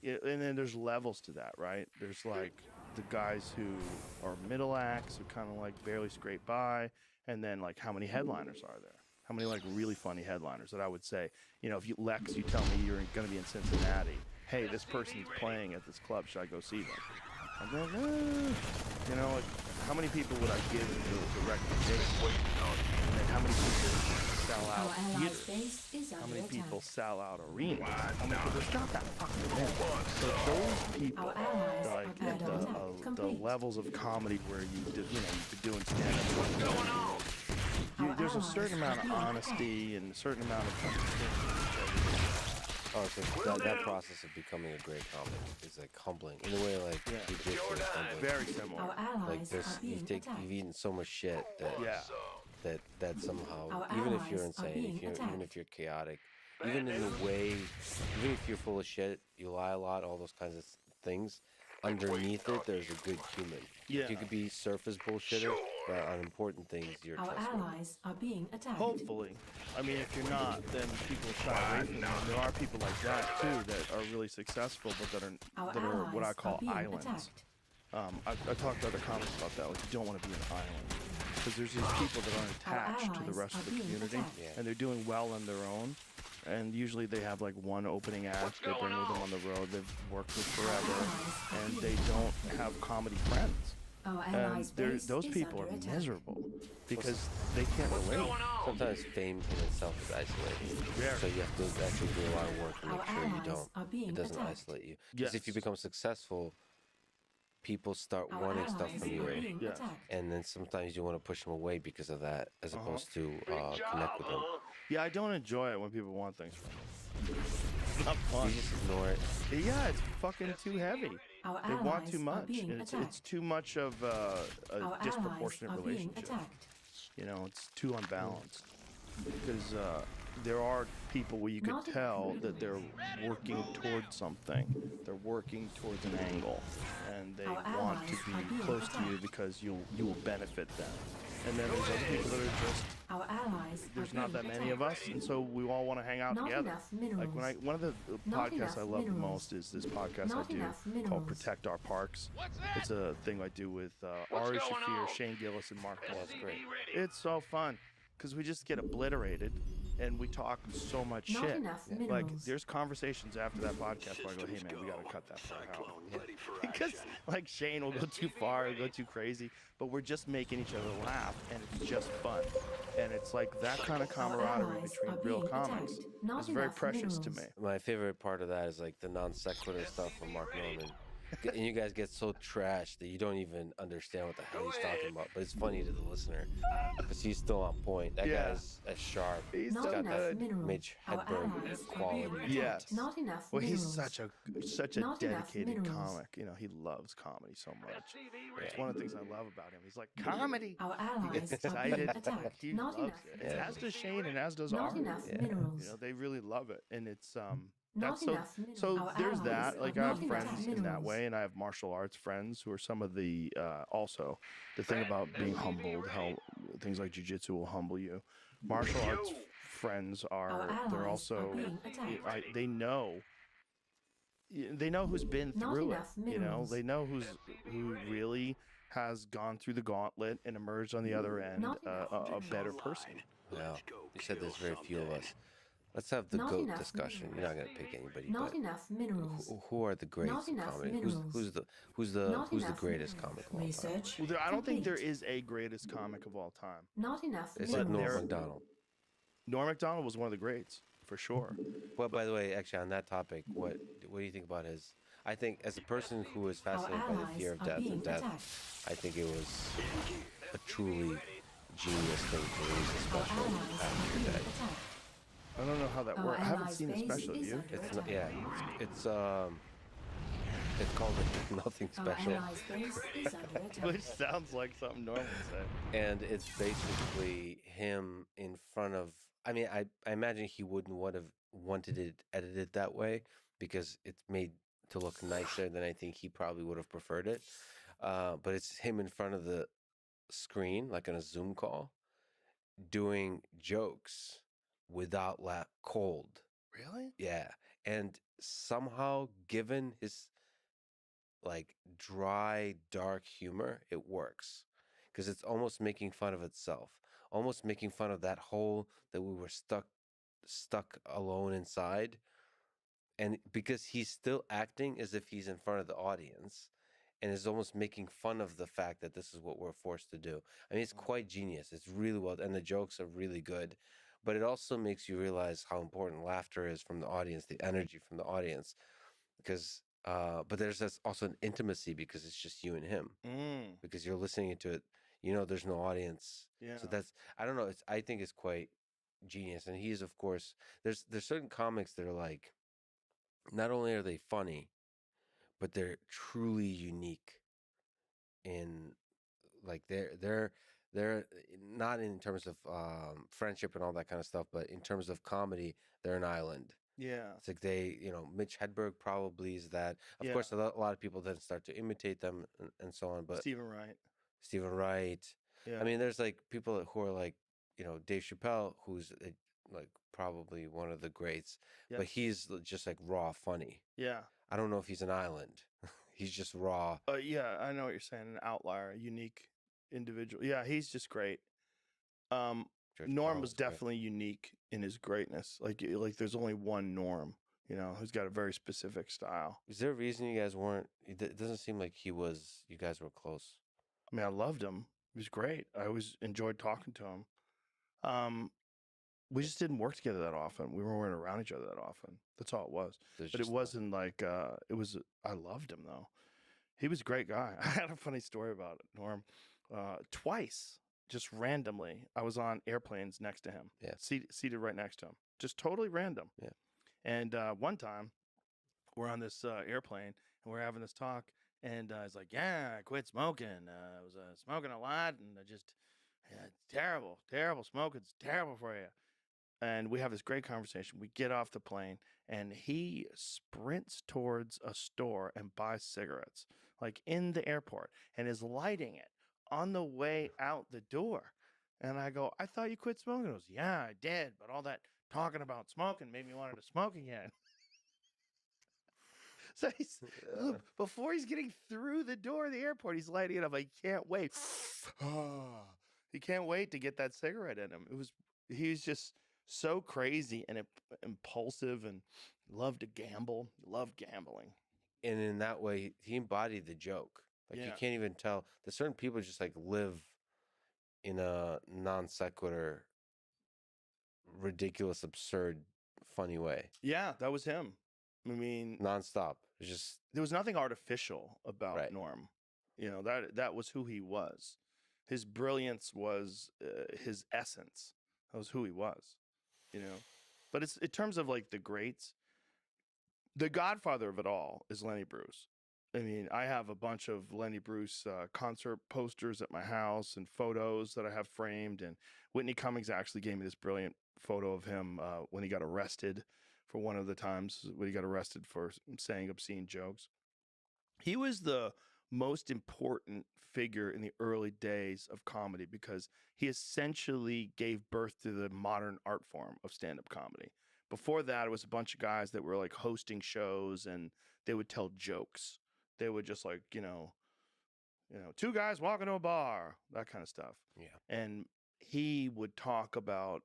Yeah, and then there's levels to that, right? There's like the guys who are middle acts who kind of like barely scrape by, and then like how many headliners are there? How many like really funny headliners that I would say, you know, if you Lex, you tell me you're going to be in Cincinnati. Hey, this person's playing at this club. Should I go see them? And then, you know, like, how many people would I give the recommendation? And then how many people sell Our out allies' theaters? base is How under many attack. people sell out arenas? How many people? There's not that fucking many. So those people, Our allies are like under attack. the Complete. levels of comedy where you've been doing stand-up. There's a certain amount of honesty and a certain amount of Oh, so that process of becoming a great comic is like humbling in a way, like jujitsu is humbling. very similar. Our allies Like are being attacked. you've eaten so much shit that that somehow, Our even if you're allies are insane, being even attacked. if you're chaotic, even in the way, even if you're full of shit, you lie a lot, all those kinds of things. Underneath it, there's a good human. Yeah. You could be surface bullshitter, but on important things, you're Our trustworthy. allies are being attacked. Hopefully. I mean, if you're not, then people shy away from them. There are people like that, too, that are really successful, but Our that are what I allies call are being islands. attacked. I talked to other comics about that. Like, you don't want to be an island. Because there's these people that aren't Our attached to the allies rest are of the being community, attacked. and they're doing well on their own. And usually they have like one opening act they bring with them on the road they've worked with forever, and they don't have comedy friends. Our And allies' base those is people are under attack. miserable because they can't relate. Sometimes fame in itself is isolating. Very. So you have to actually do a lot of work to make Our sure you allies don't. are being It doesn't attacked. isolate you. Because if you Yes. become successful, people start Our wanting stuff allies from are you. being Yes. attacked. And then sometimes you want to push them away because of that, as opposed to connect with them. Yeah, I don't enjoy it when people want things from me. It's not fun. You just ignore it. Yeah, it's fucking too heavy. Our They want allies too are much. being And it's attacked. too much of a Our disproportionate allies are being relationship. attacked. You know, it's too unbalanced. Because there are people where you could Not tell that they're working towards something. They're working towards an angle, and they Our want to allies are be being close to you attacked. because you will benefit them. And then there's other people that are just Our allies there's are not being that many of us, attacked. and so we all want to hang out Not together. enough minerals. Like when one of the Not podcasts I enough love the minerals. most is this podcast Not I do enough called minerals. Protect Our Parks. What's that? It's a thing I do with What's Ari going Shafir, on? Shane Gillis, and Mark Wahlberg. SCV ready. It's so fun because we just get obliterated and we talk so much Not shit. enough Like minerals. there's conversations after that podcast where I go, "Hey man, we gotta cut that part out." Because like Shane will go too far, he'll go too crazy, but we're just making each other laugh, and it's just fun. And it's like that kind of camaraderie allies between are real being comics attacked. Not is very enough precious to me. minerals. My favorite part of that is like the non sequitur stuff from Mark Norman. And you guys get so trashed that you don't even understand what the hell he's talking about. But it's funny to the listener because he's still on point. That Yeah. guy's as sharp. He's Not so enough good. minerals. Mitch Our Hedberg allies are quality. being attacked. Yes. Not enough Well, he's minerals. such a Not enough dedicated minerals. comic. You know, he loves comedy so much. It's one of the things I love about him. He's like comedy. Our He allies gets are being excited. attacked. He Not loves enough it. minerals. As does Shane and as does Not Ari. enough You minerals. know, they really love it, and it's Not that's so enough minerals. so Our there's allies that. Like are I not have enough friends in that minerals. way, and I have martial arts friends who are some of the also the thing about being humbled, how things like jujitsu will humble you. Martial arts friends Our are allies they're are also being attacked. they know who's been Not through it. enough You know, minerals. they know who really has gone through the gauntlet and emerged on the other end Not enough a better person. Wow. You said there's very few of us. Let's have the Not GOAT enough discussion. You're not going to pick anybody. Not but enough minerals. who are the greats of enough comedy? minerals. Who's the Not who's the enough greatest minerals. comic of all time? Research. Well, I don't think there complete. is a greatest comic of all time. Not enough It's minerals. Norm there- Macdonald. Norm Macdonald was one of the greats for sure. Well, by the way, actually, on that topic, what do you think about his? I think as a person who is Our fascinated by the allies fear of are death being and death, attacked. I think it was a truly genius thing to release a Our special allies are after being your dead. attacked. I don't know how that Our works. I haven't allies' seen the base special. Have is you? under It's attack. it's called Nothing Our Special, allies' base is under attack. Which sounds like something Norm would say. and it's basically him in front of. I mean, I imagine he wouldn't would have wanted it edited that way because it's made to look nicer than I think he probably would have preferred it. But it's him in front of the screen, like on a Zoom call, doing jokes without cold. Really? Yeah. And somehow, given his like dry, dark humor, it works because it's almost making fun of itself, almost making fun of that hole that we were stuck alone inside. And because he's still acting as if he's in front of the audience and is almost making fun of the fact that this is what we're forced to do. I mean, it's quite genius. It's really well, and the jokes are really good. But it also makes you realize how important laughter is from the audience, the energy from the audience. Because, but there's also an intimacy because it's just you and him. Because you're listening to it, you know, there's no audience. Yeah. So I don't know. I think it's quite genius. And he's, of course, there's certain comics that are like, not only are they funny, but they're truly unique in like they're not in terms of friendship and all that kind of stuff, but in terms of comedy, they're an island. Yeah. It's like Mitch Hedberg probably is that. Of Yeah. course, a lot of people then start to imitate them and so on. But Stephen Wright. Yeah. I mean, there's like people who are like, Dave Chappelle, who's like probably one of the greats, Yeah. but he's just like raw funny. Yeah. I don't know if he's an island. He's just raw. Yeah, I know what you're saying. An outlier, a unique individual. Yeah, he's just great. George Norm Carlin was was great. definitely unique in his greatness. Like there's only one Norm, who's got a very specific style. Is there a reason you guys weren't? It doesn't seem like you guys were close. I mean, I loved him. He was great. I always enjoyed talking to him. We just didn't work together that often. We weren't around each other that often. That's all it was. There's But it just- wasn't like it was. I loved him though. He was a great guy. I had a funny story about it, Norm. Twice, just randomly, I was on airplanes next to him. Yeah. Seated right next to him. Just totally random. Yeah. And one time, we're on this airplane and we're having this talk, and he's like, "Yeah, I quit smoking. I was smoking a lot, and I just terrible smoking. It's terrible for you." And we have this great conversation. We get off the plane, and he sprints towards a store and buys cigarettes, like in the airport, and is lighting it on the way out the door. And I go, "I thought you quit smoking." He goes, "Yeah, I did, but all that talking about smoking made me want to smoke again." So he's before he's getting through the door of the airport, he's lighting it up. I can't wait. He can't wait to get that cigarette in him. He was just so crazy and impulsive, and loved to gamble. Loved gambling. And in that way, he embodied the joke. Like you can't even tell. There's certain people just like live in a non sequitur, ridiculous, absurd, funny way. Yeah, that was him. I mean, nonstop. It's just there was nothing artificial about Norm. You know, that was who he was. His brilliance was his essence. That was who he was. You know, but it's in terms of like the greats, the godfather of it all is Lenny Bruce. I mean, I have a bunch of Lenny Bruce concert posters at my house and photos that I have framed. And Whitney Cummings actually gave me this brilliant photo of him when he got arrested for one of the times when he got arrested for saying obscene jokes. He was the most important figure in the early days of comedy because he essentially gave birth to the modern art form of stand-up comedy. Before that, it was a bunch of guys that were like hosting shows and they would tell jokes. They would just like, you know, two guys walking to a bar, that kind of stuff. Yeah. And he would talk about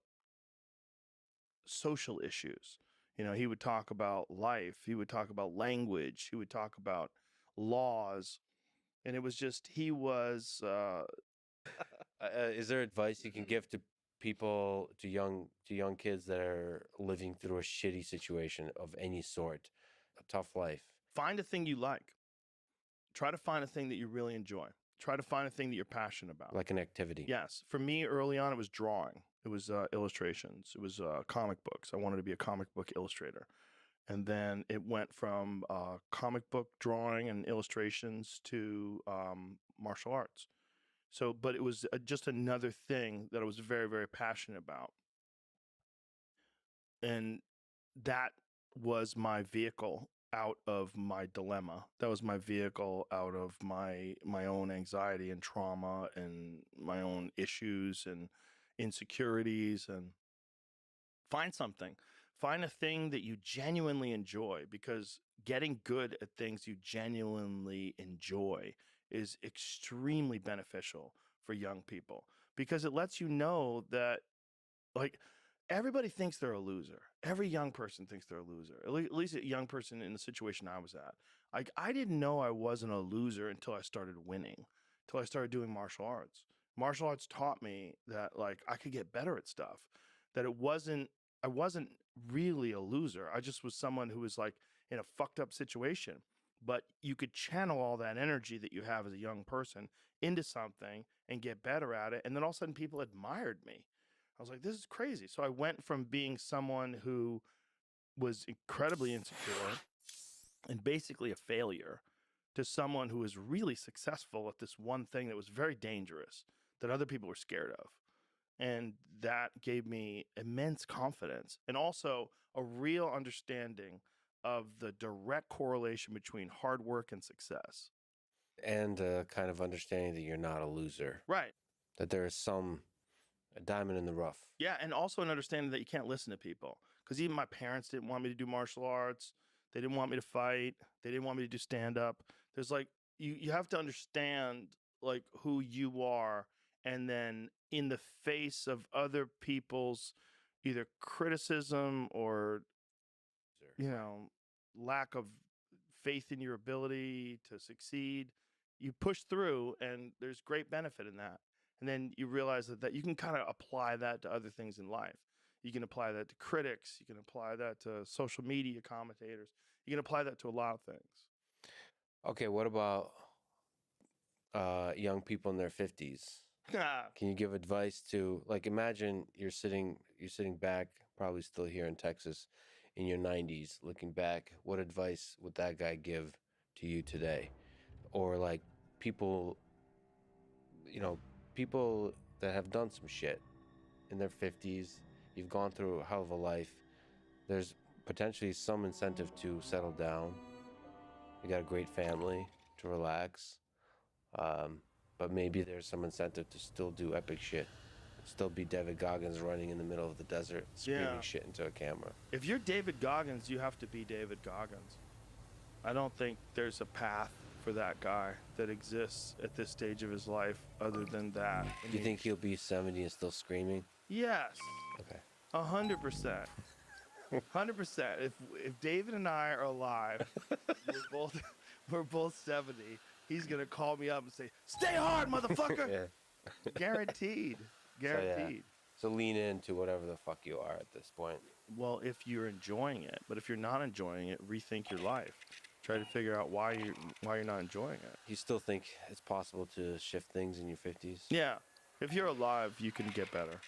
social issues. You know, he would talk about life. He would talk about language. He would talk about laws. And it was just, he was... is there advice you can give to people, to young kids that are living through a shitty situation of any sort, a tough life? Find a thing you like. Try to find a thing that you really enjoy. Try to find a thing that you're passionate about. Like an activity. Yes. For me, early on, it was drawing. It was illustrations. It was comic books. I wanted to be a comic book illustrator. And then it went from comic book drawing and illustrations to martial arts. So, but it was just another thing that I was very, very passionate about. And that was my vehicle out of my dilemma. That was my vehicle out of my own anxiety and trauma and my own issues and insecurities. And find something. Find a thing that you genuinely enjoy, because getting good at things you genuinely enjoy is extremely beneficial for young people, because it lets you know that, like, everybody thinks they're a loser. Every young person thinks they're a loser. At least a young person in the situation I was at. Like, I didn't know I wasn't a loser until I started winning, until I started doing martial arts. Martial arts taught me that, like, I could get better at stuff, that I wasn't really a loser. I just was someone who was like in a fucked up situation, but you could channel all that energy that you have as a young person into something and get better at it. And then all of a sudden people admired me. I was like, this is crazy. So I went from being someone who was incredibly insecure and basically a failure to someone who was really successful at this one thing that was very dangerous, that other people were scared of. And that gave me immense confidence and also a real understanding of the direct correlation between hard work and success. And kind of understanding that you're not a loser. Right. That there is a diamond in the rough. Yeah, and also an understanding that you can't listen to people. Because even my parents didn't want me to do martial arts. They didn't want me to fight. They didn't want me to do stand-up. There's like, you have to understand like who you are, and then in the face of other people's either criticism or, you know, lack of faith in your ability to succeed, you push through, and there's great benefit in that. And then you realize that you can kind of apply that to other things in life. You can apply that to critics. You can apply that to social media commentators. You can apply that to a lot of things. Okay, what about young people in their 50s? Can you give advice to, like, imagine you're sitting back, probably still here in Texas, in your 90s, looking back, what advice would that guy give to you today? Or like people, people that have done some shit in their 50s, you've gone through a hell of a life. There's potentially some incentive to settle down. You got a great family to relax. But maybe there's some incentive to still do epic shit. Still be David Goggins running in the middle of the desert, screaming shit into a camera. If you're David Goggins, you have to be David Goggins. I don't think there's a path for that guy that exists at this stage of his life other than that. Do you think he'll be 70 and still screaming? Yes. Okay. 100%. 100%. If David and I are alive, we're both 70. He's gonna call me up and say, "Stay hard, motherfucker." Yeah. Guaranteed. Guaranteed. So lean into whatever the fuck you are at this point. Well, if you're enjoying it, but if you're not enjoying it, rethink your life. Try to figure out why you're not enjoying it. You still think it's possible to shift things in your 50s? Yeah. If you're alive, you can get better.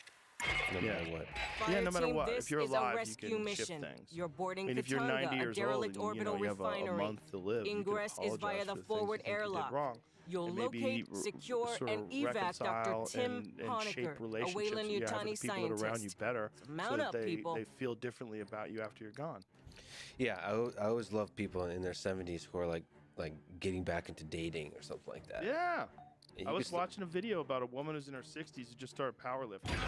No matter what. Yeah, no matter what. This If you're is alive, a rescue you can mission. shift things. You're boarding I mean, if you're 90 Katanga, a years old derelict and orbital you have a refinery. month to live, Ingress you can is via apologize the for the forward things you think you did airlock. wrong. You'll And maybe locate, secure, sort and of evac Dr. reconcile Tim and shape Honecker, a relationships Wayland that you have Yutani with the people that are around you scientist. better, So mount so that up, they people. feel differently about you after you're gone. Yeah, I always love people in their 70s who are like getting back into dating or something like that. Yeah. And I you was could watching a video about a woman who's in her 60s who just started powerlifting.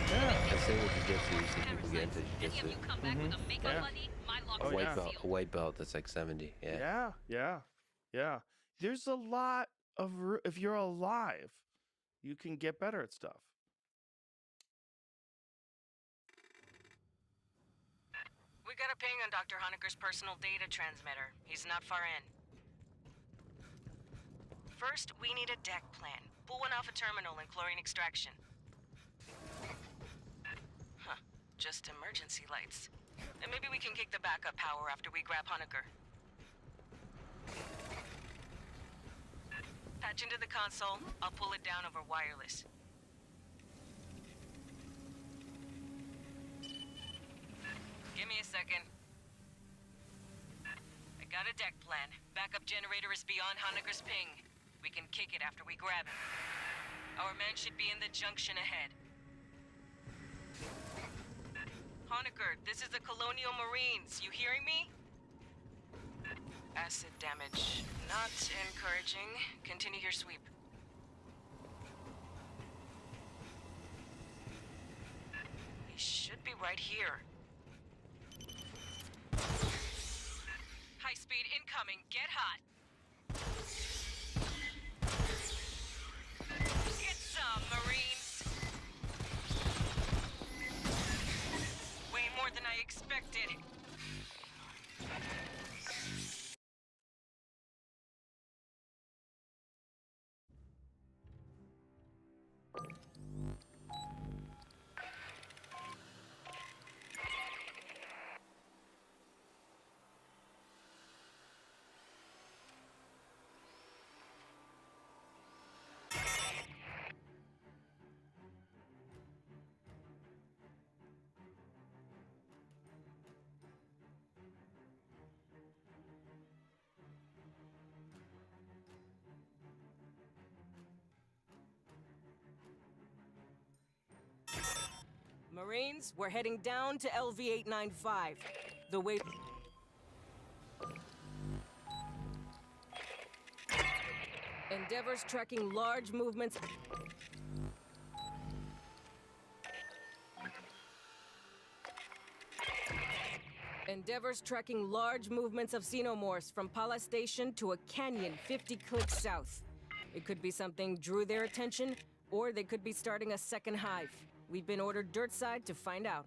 Yeah. The same with jiu-jitsu. You see people get into jiu-jitsu. Oh, yeah. A white belt that's like 70. Yeah. Yeah. There's a lot of if you're alive, you can get better at stuff. We got a ping on Dr. Honecker's personal data transmitter. He's not far in. First, we need a deck plan. Pull one off a terminal and chlorine extraction. Huh. Just emergency lights. And maybe we can kick the backup power after we grab Honecker. Patch into the console. I'll pull it down over wireless. Give me a second. I got a deck plan. Backup generator is beyond Honecker's ping. We can kick it after we grab him. Our men should be in the junction ahead. Honecker, this is the Colonial Marines. You hearing me? Acid damage. Not encouraging. Continue your sweep. He should be right here. High speed incoming. Get hot. Get some, Marines. Way more than I expected. Marines, we're heading down to LV-895. The way... Endeavor's tracking large movements... Endeavor's tracking large movements of xenomorphs from Pala Station to a canyon 50 clicks south. It could be something drew their attention, or they could be starting a second hive. We've been ordered dirt side to find out.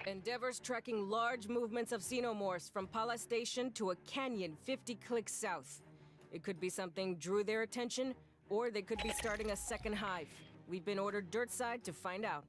Endeavor's tracking large movements of xenomorphs from Pala Station to a canyon 50 clicks south. It could be something drew their attention, or they could be starting a second hive. We've been ordered dirtside to find out.